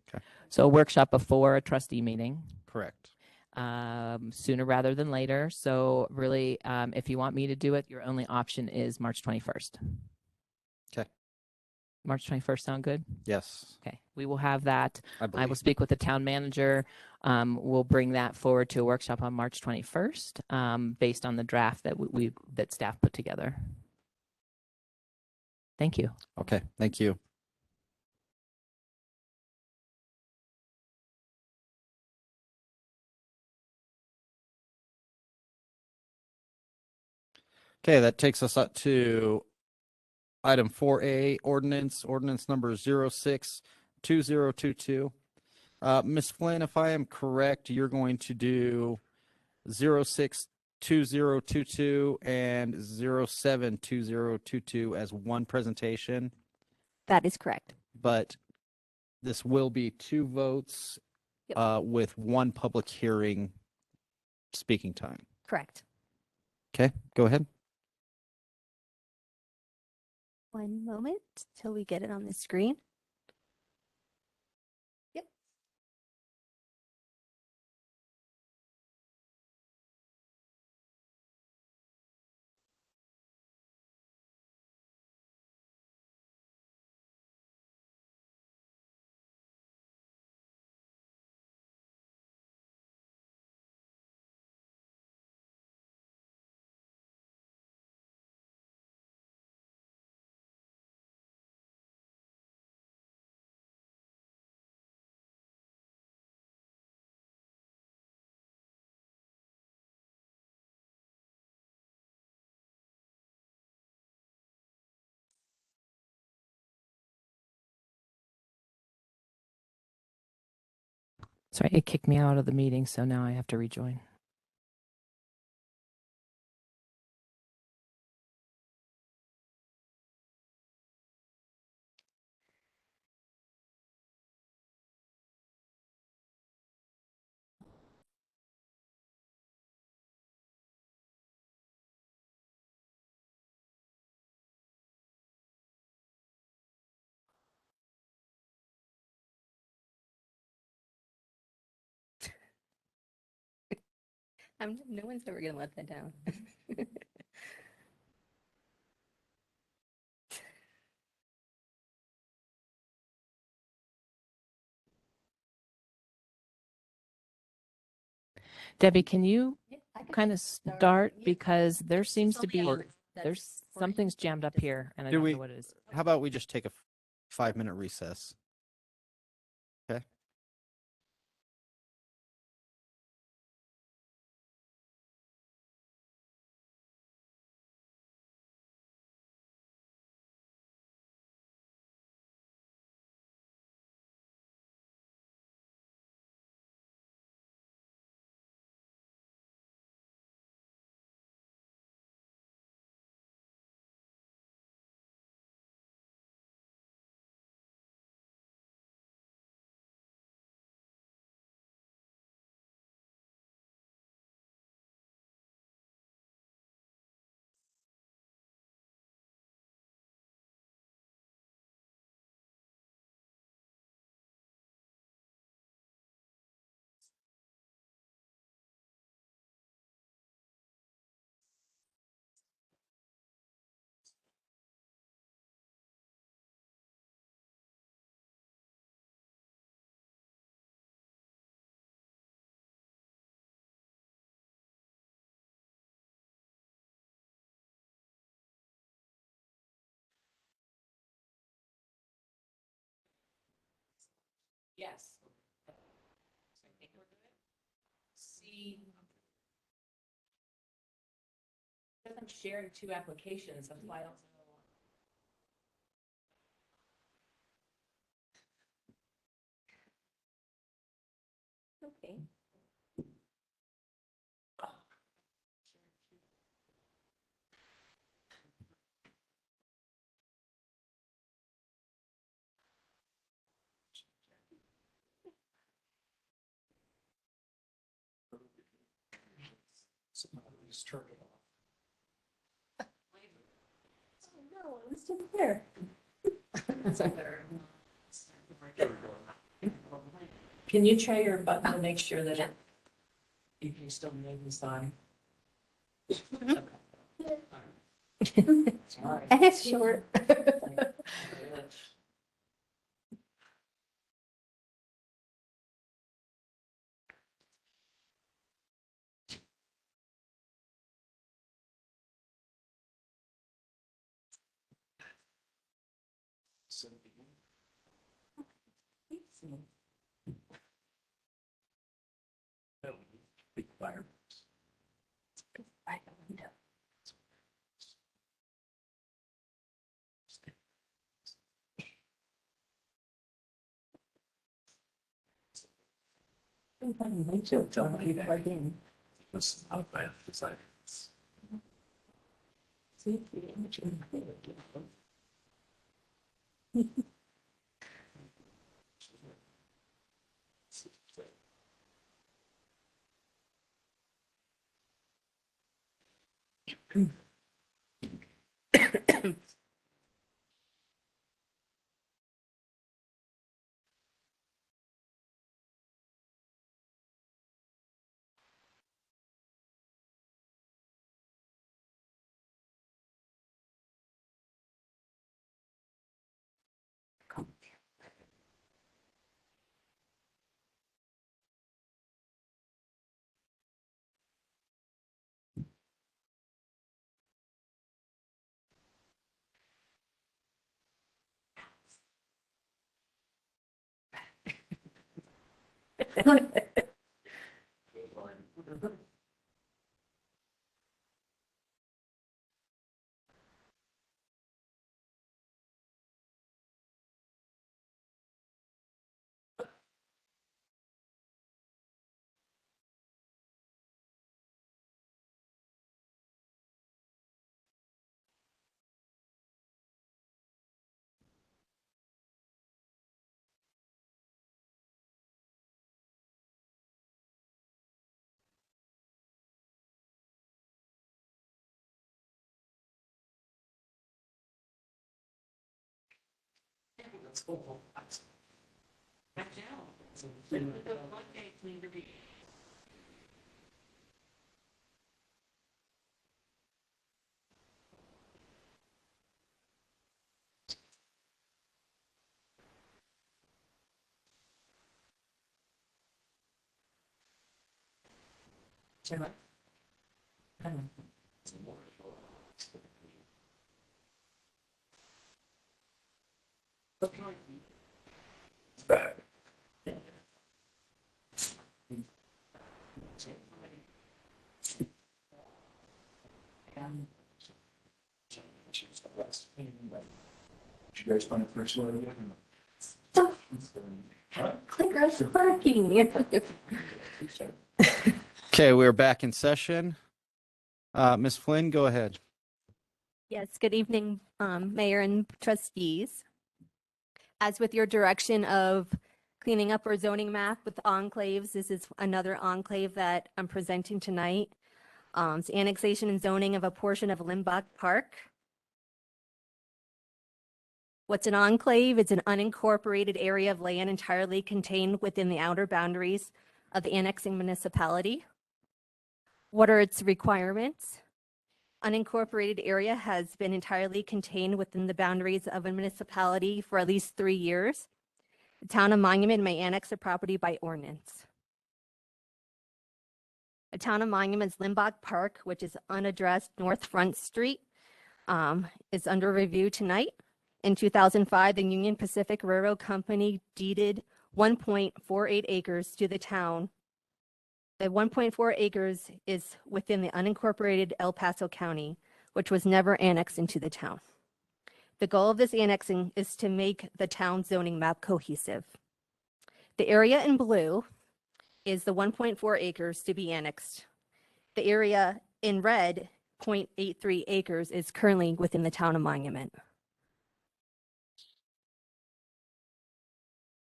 Okay. So a workshop before a trustee meeting. Correct. Sooner rather than later. So really, if you want me to do it, your only option is March 21st. Okay. March 21st sound good? Yes. Okay. We will have that. I I will believe. speak with the town manager. We'll bring that forward to a workshop on March 21st, based on the draft that staff put together. Thank you. Okay. Thank you. Okay, that takes us up to item 4A, ordinance number 062022. Ms. Flynn, if I am correct, you're going to do 062022 and 072022 as one presentation, That is correct. but this will be two votes with one public hearing speaking time. Correct. Okay, go ahead. One moment till we get it on the screen. Sorry, it kicked me out of the meeting, so now I have to rejoin. No one's ever gonna let that down. Debbie, can you I can kind of start. start Yeah. because there seems to something be else that's there's for something's you. jammed up Just- here and I Do don't we- know what it is. How about we just take a 5-minute recess? Okay. Yes. See, I'm sharing 2 applications. That's why I don't know. Okay. Oh, no, it was just there. Can you try your button to make sure that you can still move the sign? And it's short. Plug in. Clicker's working. Okay, we're back in session. Ms. Flynn, go ahead. Yes, good evening, Mayor and trustees. As with your direction of cleaning up our zoning map with enclaves, this is another enclave that I'm presenting tonight. It's annexation and zoning of a portion of Limbach Park. What's an enclave? It's an unincorporated area of land entirely contained within the outer boundaries of the annexing municipality. What are its requirements? Unincorporated area has been entirely contained within the boundaries of a municipality for at least 3 years. The town of Monument may annex the property by ordinance. The town of Monument's Limbach Park, which is unaddressed North Front Street, is under review tonight. In 2005, the Union Pacific Railroad Company deeded 1.48 acres to the town. The 1.4 acres is within the unincorporated El Paso County, which was never annexed into the town. The goal of this annexing is to make the town zoning map cohesive. The area in blue is the 1.4 acres to be annexed. The area in red, 0.83 acres, is currently within the town of Monument.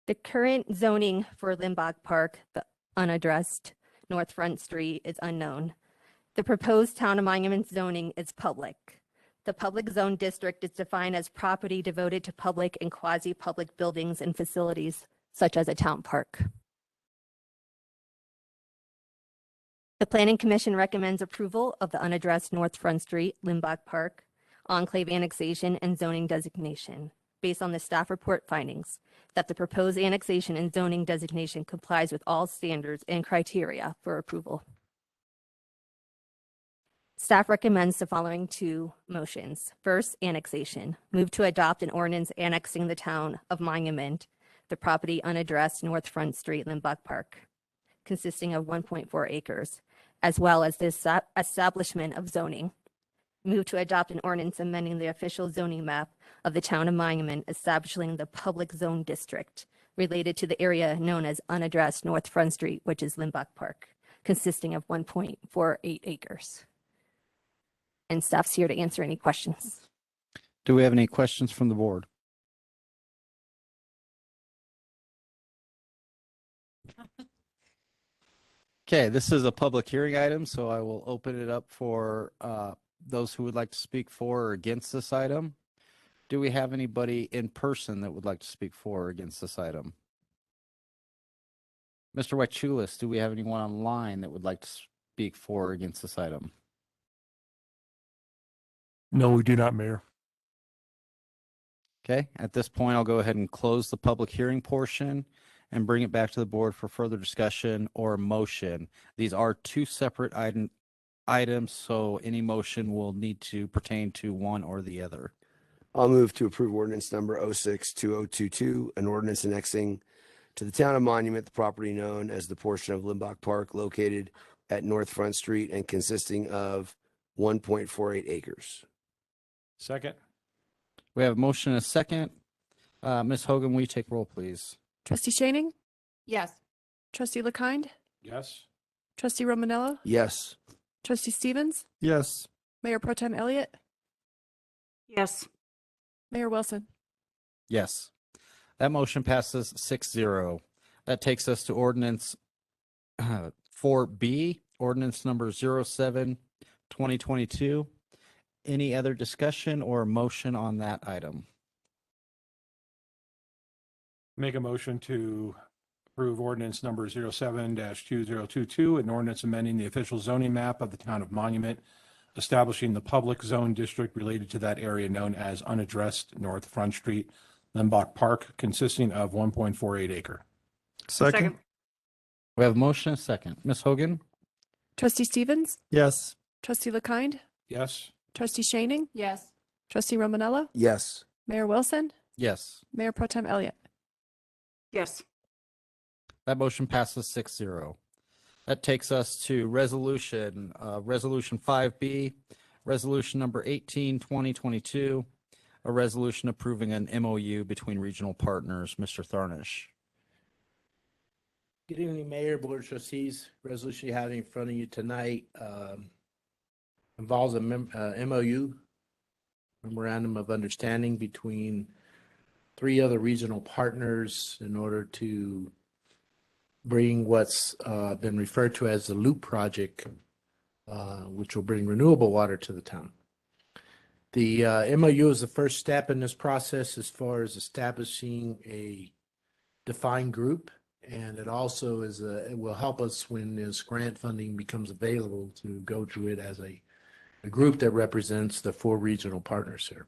The current zoning for Limbach Park, the unaddressed North Front Street, is unknown. The proposed town of Monument zoning is public. The public zone district is defined as property devoted to public and quasi-public buildings and facilities, such as a town park. The Planning Commission recommends approval of the unaddressed North Front Street, Limbach Park, enclave annexation and zoning designation, based on the staff report findings that the proposed annexation and zoning designation complies with all standards and criteria for approval. Staff recommends the following 2 motions. First, annexation. Move to adopt an ordinance annexing the town of Monument, the property unaddressed North Front Street, Limbach Park, consisting of 1.4 acres, as well as the establishment of zoning. Move to adopt an ordinance amending the official zoning map of the town of Monument, establishing the public zone district related to the area known as unaddressed North Front Street, which is Limbach Park, consisting of 1.48 acres. And staff's here to answer any questions. Do we have any questions from the board? Okay, this is a public hearing item, so I will open it up for those who would like to speak for or against this item. Do we have anybody in person that would like to speak for or against this item? Mr. Wachulis, do we have anyone online that would like to speak for or against this item? No, we do not, Mayor. Okay, at this point, I'll go ahead and close the public hearing portion and bring it back to the board for further discussion or motion. These are 2 separate items, so any motion will need to pertain to one or the other. I'll move to approve ordinance number 06-2022, an ordinance annexing to the town of Monument the property known as the portion of Limbach Park located at North Front Street and consisting of 1.48 acres. Second? We have a motion and a second. Ms. Hogan, will you take roll, please? Trustee Shaning? Yes. Trustee LeKind? Yes. Trustee Romanello? Yes. Trustee Stevens? Yes. Mayor Pro Tem Elliott? Yes. Mayor Wilson? Yes. That motion passes 6-0. That takes us to ordinance 4B, ordinance number 07-2022. Any other discussion or motion on that item? Make a motion to approve ordinance number 07-2022, an ordinance amending the official zoning map of the town of Monument, establishing the public zone district related to that area known as unaddressed North Front Street, Limbach Park, consisting of 1.48 acre. Second? We have a motion and a second. Ms. Hogan? Trustee Stevens, Yes. trustee LaKind, Yes. trustee Shaning, Yes. trustee Romanello, Yes. Mayor Wilson, Yes. Mayor Pro Tem Elliott. Yes. That motion passes 6-0. That takes us to resolution 5B, resolution number 18, 2022, a resolution approving an MOU between regional partners. Mr. Tharnish. Good evening, Mayor, Board of Trustees. Resolution you have in front of you tonight involves a MOU, Memorandum of Understanding between 3 other regional partners in order to bring what's been referred to as the Loop Project, which will bring renewable water to the town. The MOU is the first step in this process as far as establishing a defined group. And it also it will help us when this grant funding becomes available to go through it as a group that represents the 4 regional partners here.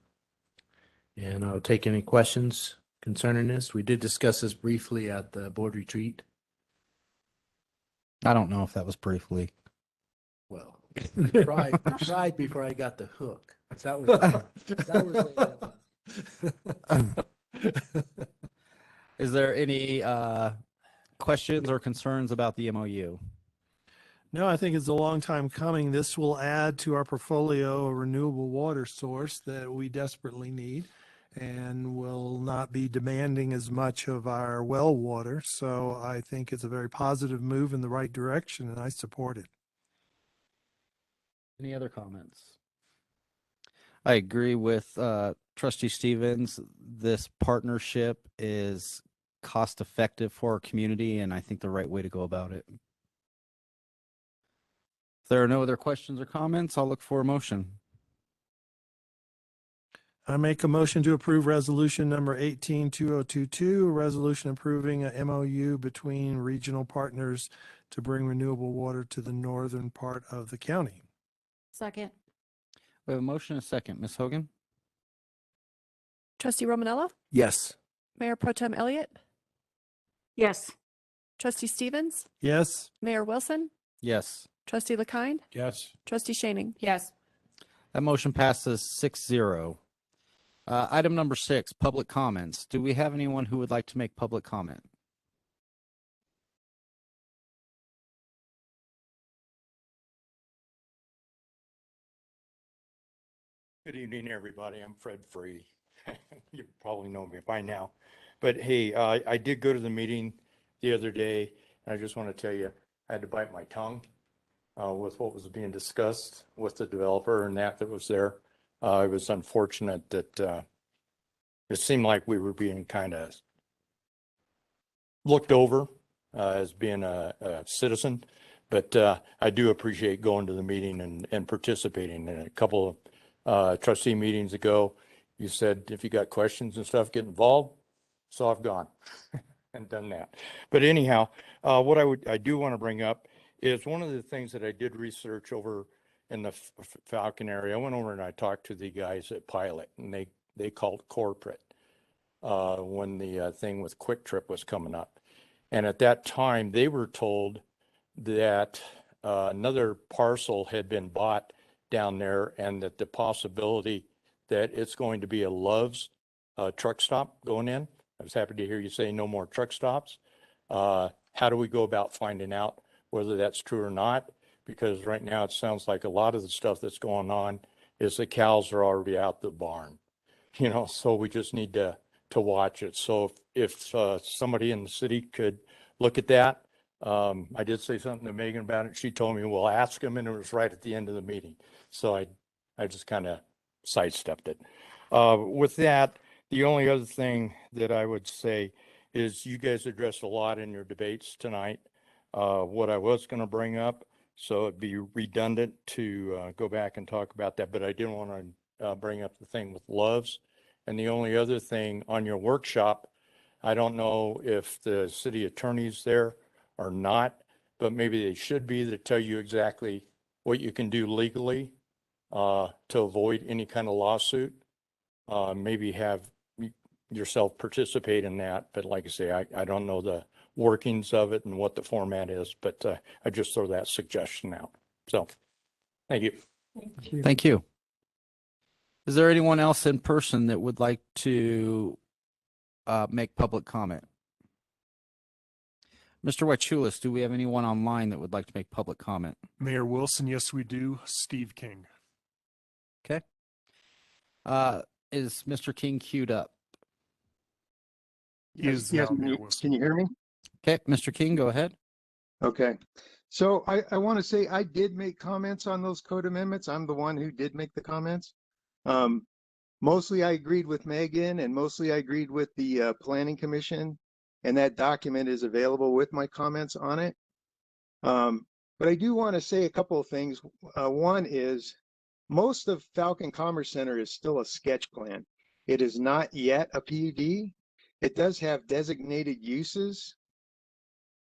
And I'll take any questions concerning this. We did discuss this briefly at the board retreat. I don't know if that was briefly. Well, tried before I got the hook. That was Is there any questions or concerns about the MOU? No, I think it's a long time coming. This will add to our portfolio a renewable water source that we desperately need and will not be demanding as much of our well water. So I think it's a very positive move in the right direction, and I support it. Any other comments? I agree with Trustee Stevens. This partnership is cost effective for our community, and I think the right way to go about it. If there are no other questions or comments, I'll look for a motion. I make a motion to approve resolution number 18-2022, a resolution approving a MOU between regional partners to bring renewable water to the northern part of the county. Second. We have a motion and a second. Ms. Hogan? Trustee Romanello, Yes. Mayor Pro Tem Elliott, Yes. trustee Stevens, Yes. Mayor Wilson, Yes. trustee LaKind, Yes. trustee Shaning. Yes. That motion passes 6-0. Item number 6, public comments. Do we have anyone who would like to make public comment? Good evening, everybody. I'm Fred Free. You probably know me by now. But hey, I did go to the meeting the other day, and I just want to tell you, I had to bite my tongue with what was being discussed with the developer and that was there. It was unfortunate that it seemed like we were being kind of looked over as being a citizen. But I do appreciate going to the meeting and participating in a couple of trustee meetings ago. You said, if you got questions and stuff, get involved. So I've gone and done that. But anyhow, what I do want to bring up is one of the things that I did research over in the Falcon area. I went over and I talked to the guys at Pilot, and they called corporate when the thing with Quick Trip was coming up. And at that time, they were told that another parcel had been bought down there, and that the possibility that it's going to be a Love's truck stop going in. I was happy to hear you say no more truck stops. How do we go about finding out whether that's true or not? Because right now it sounds like a lot of the stuff that's going on is the cows are already out the barn, so we just need to watch it. So if somebody in the city could look at that. I did say something to Megan about it. She told me, well, ask him, and it was right at the end of the meeting. So I just kind of sidestepped it. With that, the only other thing that I would say is you guys addressed a lot in your debates tonight. What I was going to bring up, so it'd be redundant to go back and talk about that, but I didn't want to bring up the thing with Love's. And the only other thing on your workshop, I don't know if the city attorney's there or not, but maybe they should be to tell you exactly what you can do legally to avoid any kind of lawsuit. Maybe have yourself participate in that. But like I say, I don't know the workings of it and what the format is, but I just throw that suggestion out. So, thank you. Thank you. Is there anyone else in person that would like to make public comment? Mr. Wachulis, do we have anyone online that would like to make public comment? Mayor Wilson, yes, we do. Steve King. Okay. Is Mr. King queued up? He is now Mayor Wilson. Can you hear me? Okay, Mr. King, go ahead. Okay. So I want to say I did make comments on those code amendments. I'm the one who did make the comments. Mostly I agreed with Megan and mostly I agreed with the Planning Commission, and that document is available with my comments on it. But I do want to say a couple of things. One is most of Falcon Commerce Center is still a sketch plan. It is not yet a PUD. It does have designated uses,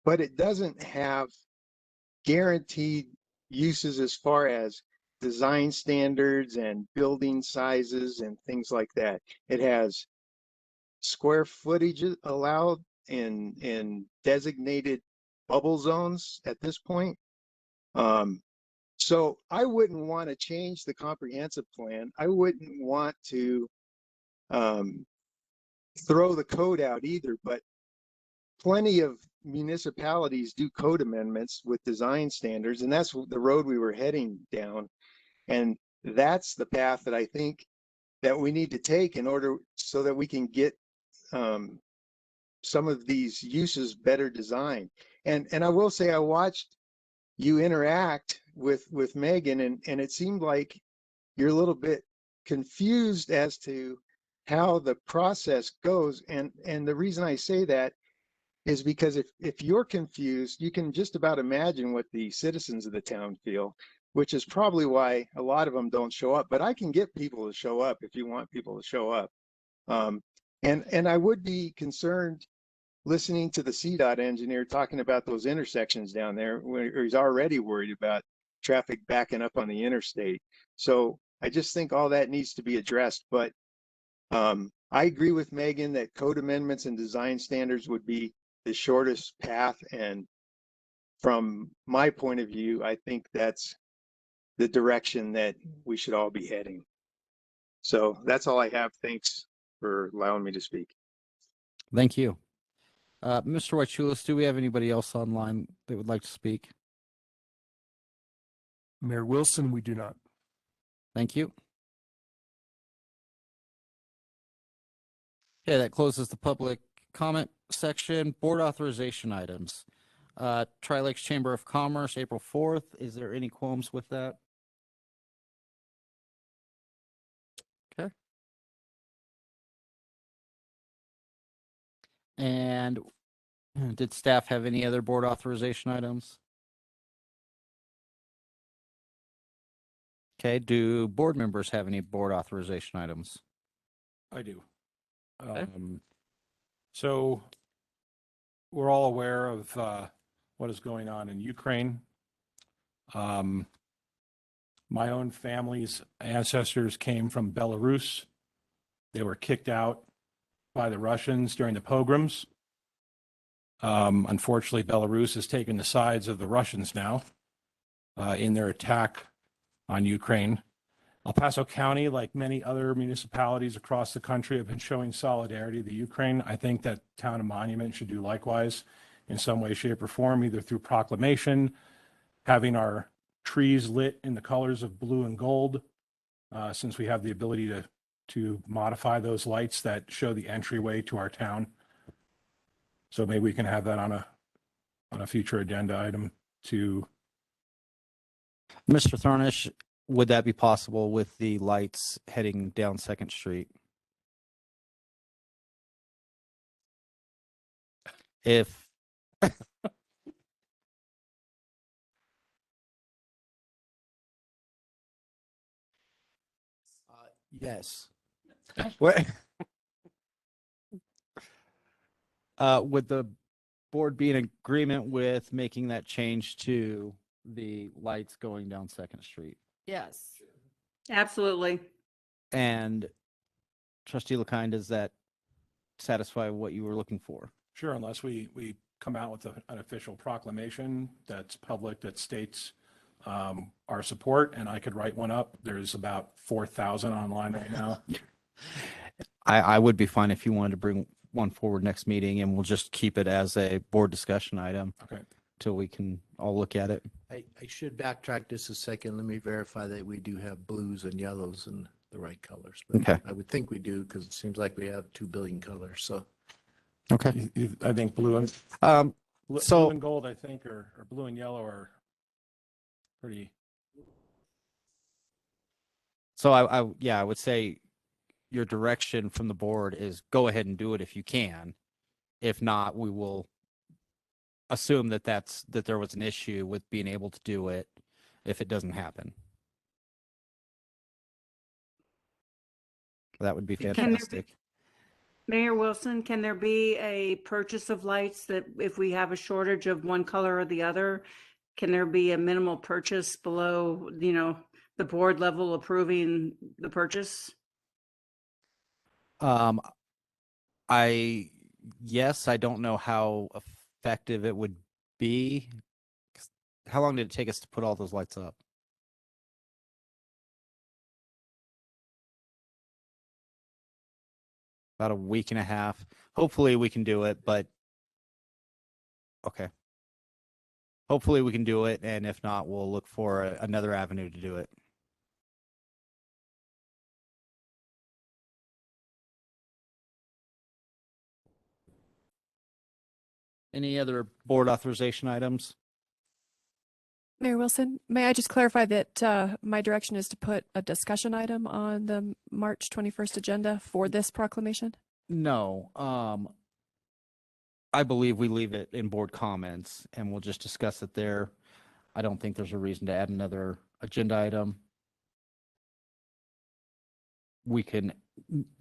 but it doesn't have guaranteed uses as far as design standards and building sizes and things like that. It has square footage allowed in designated bubble zones at this point. So I wouldn't want to change the comprehensive plan. I wouldn't want to throw the code out either, but plenty of municipalities do code amendments with design standards, and that's the road we were heading down. And that's the path that I think that we need to take in order so that we can get some of these uses better designed. And I will say I watched you interact with Megan, and it seemed like you're a little bit confused as to how the process goes. And the reason I say that is because if you're confused, you can just about imagine what the citizens of the town feel, which is probably why a lot of them don't show up. But I can get people to show up if you want people to show up. And I would be concerned listening to the CDOT engineer talking about those intersections down there, where he's already worried about traffic backing up on the interstate. So I just think all that needs to be addressed. But I agree with Megan that code amendments and design standards would be the shortest path. And from my point of view, I think that's the direction that we should all be heading. So that's all I have. Thanks for allowing me to speak. Thank you. Mr. Wachulis, do we have anybody else online that would like to speak? Mayor Wilson, we do not. Thank you. Okay, that closes the public comment section. Board authorization items. Tri-Lakes Chamber of Commerce, April 4th. Is there any qualms with that? Okay. And did staff have any other board authorization items? Okay, do board members have any board authorization items? I do. Okay. So we're all aware of what is going on in Ukraine. My own family's ancestors came from Belarus. They were kicked out by the Russians during the pogroms. Unfortunately, Belarus has taken the sides of the Russians now in their attack on Ukraine. El Paso County, like many other municipalities across the country, have been showing solidarity to Ukraine. I think that Town of Monument should do likewise in some way, shape, or form, either through proclamation, having our trees lit in the colors of blue and gold, since we have the ability to modify those lights that show the entryway to our town. So maybe we can have that on a future agenda item to. Mr. Thornish, would that be possible with the lights heading down 2nd Street? If yes. What? Would the board be in agreement with making that change to the lights going down Second Street? Yes. Absolutely. And trustee LaKind, does that satisfy what you were looking for? Sure, unless we come out with an official proclamation that's public that states our support, and I could write one up. There's about 4,000 online right now. I would be fine if you wanted to bring one forward next meeting, and we'll just keep it as a board discussion item. Okay. Till we can all look at it. I should backtrack just a second. Let me verify that we do have blues and yellows in the right colors. But Okay. I would think we do because it seems like we have 2 billion colors. So Okay. I think blue and blue so and gold, I think, or blue and yellow are pretty. so I would say your direction from the board is go ahead and do it if you can. If not, we will assume that there was an issue with being able to do it if it doesn't happen. That would be Can there fantastic. Mayor Wilson, can there be a purchase of lights that if we have a shortage of one color or the other, can there be a minimal purchase below, the board level approving the purchase? Yes, I don't know how effective it would be. How long did it take us to put all those lights up? About a week and a half. Hopefully we can do it, but okay. Hopefully we can do it, and if not, we'll look for another avenue to do it. Any other board authorization items? Mayor Wilson, may I just clarify that my direction is to put a discussion item on the March 21st agenda for this proclamation? No. I believe we leave it in board comments and we'll just discuss it there. I don't think there's a reason to add another agenda item. We can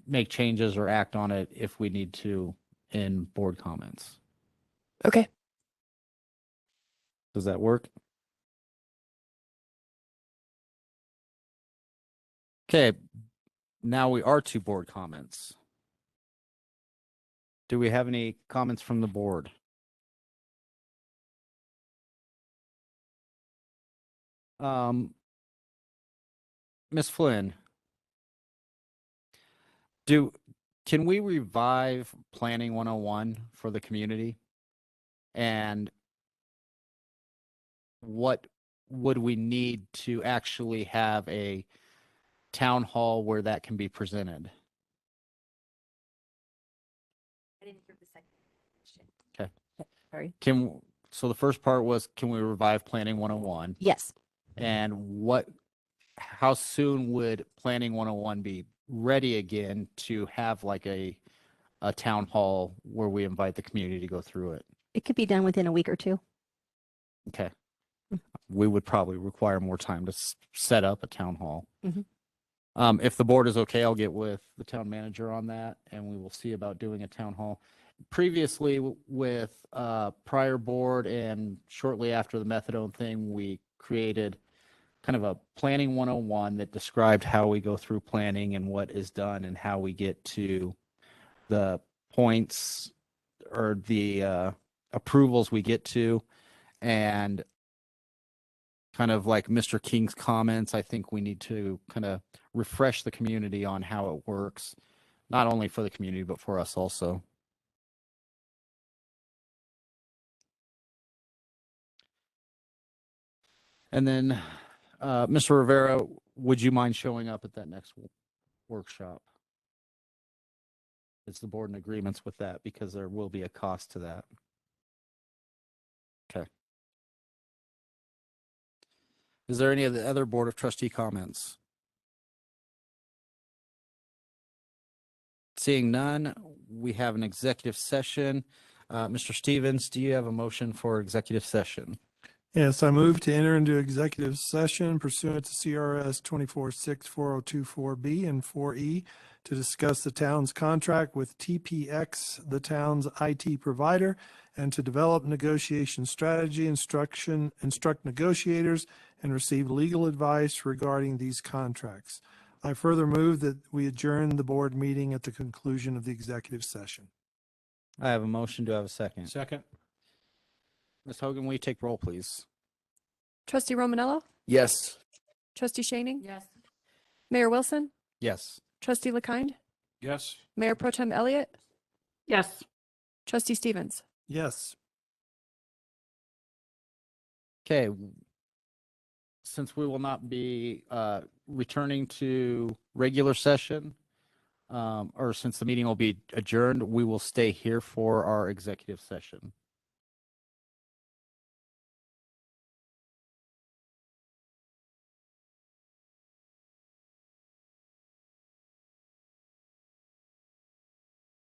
make changes or act on it if we need to in board comments. Okay. Does that work? Okay, now we are to board comments. Do we have any comments from the board? Ms. Flynn, can we revive Planning 101 for the community? And what would we need to actually have a town hall where that can be presented? I didn't hear the second question. Okay. Sorry. So the first part was, can we revive Planning 101? Yes. And how soon would Planning 101 be ready again to have like a town hall where we invite the community to go through it? It could be done within a week or 2. Okay. We would probably require more time to set up a town hall. Mhm. If the board is okay, I'll get with the town manager on that and we will see about doing a town hall. Previously with prior board and shortly after the methadone thing, we created kind of a Planning 101 that described how we go through planning and what is done and how we get to the points or the approvals we get to. And kind of like Mr. King's comments, I think we need to kind of refresh the community on how it works, not only for the community, but for us also. And then, Mr. Rivera, would you mind showing up at that next workshop? Is the board in agreements with that? Because there will be a cost to that. Okay. Is there any of the other Board of Trustee comments? Seeing none, we have an executive session. Mr. Stevens, do you have a motion for executive session? Yes, I move to enter into executive session pursuant to CRS 24-64024B and 4E to discuss the town's contract with TPX, the town's IT provider, and to develop negotiation strategy, instruct negotiators, and receive legal advice regarding these contracts. I further move that we adjourn the board meeting at the conclusion of the executive session. I have a motion. Do I have a second? Second? Ms. Hogan, will you take roll, please? Trustee Romanello, Yes. trustee Shaning, Yes. Mayor Wilson, Yes. trustee LeKind, Yes. Mayor Pro Tem Elliott, Yes. trustee Stevens. Yes. Okay. Since we will not be returning to regular session, or since the meeting will be adjourned, we will stay here for our executive session.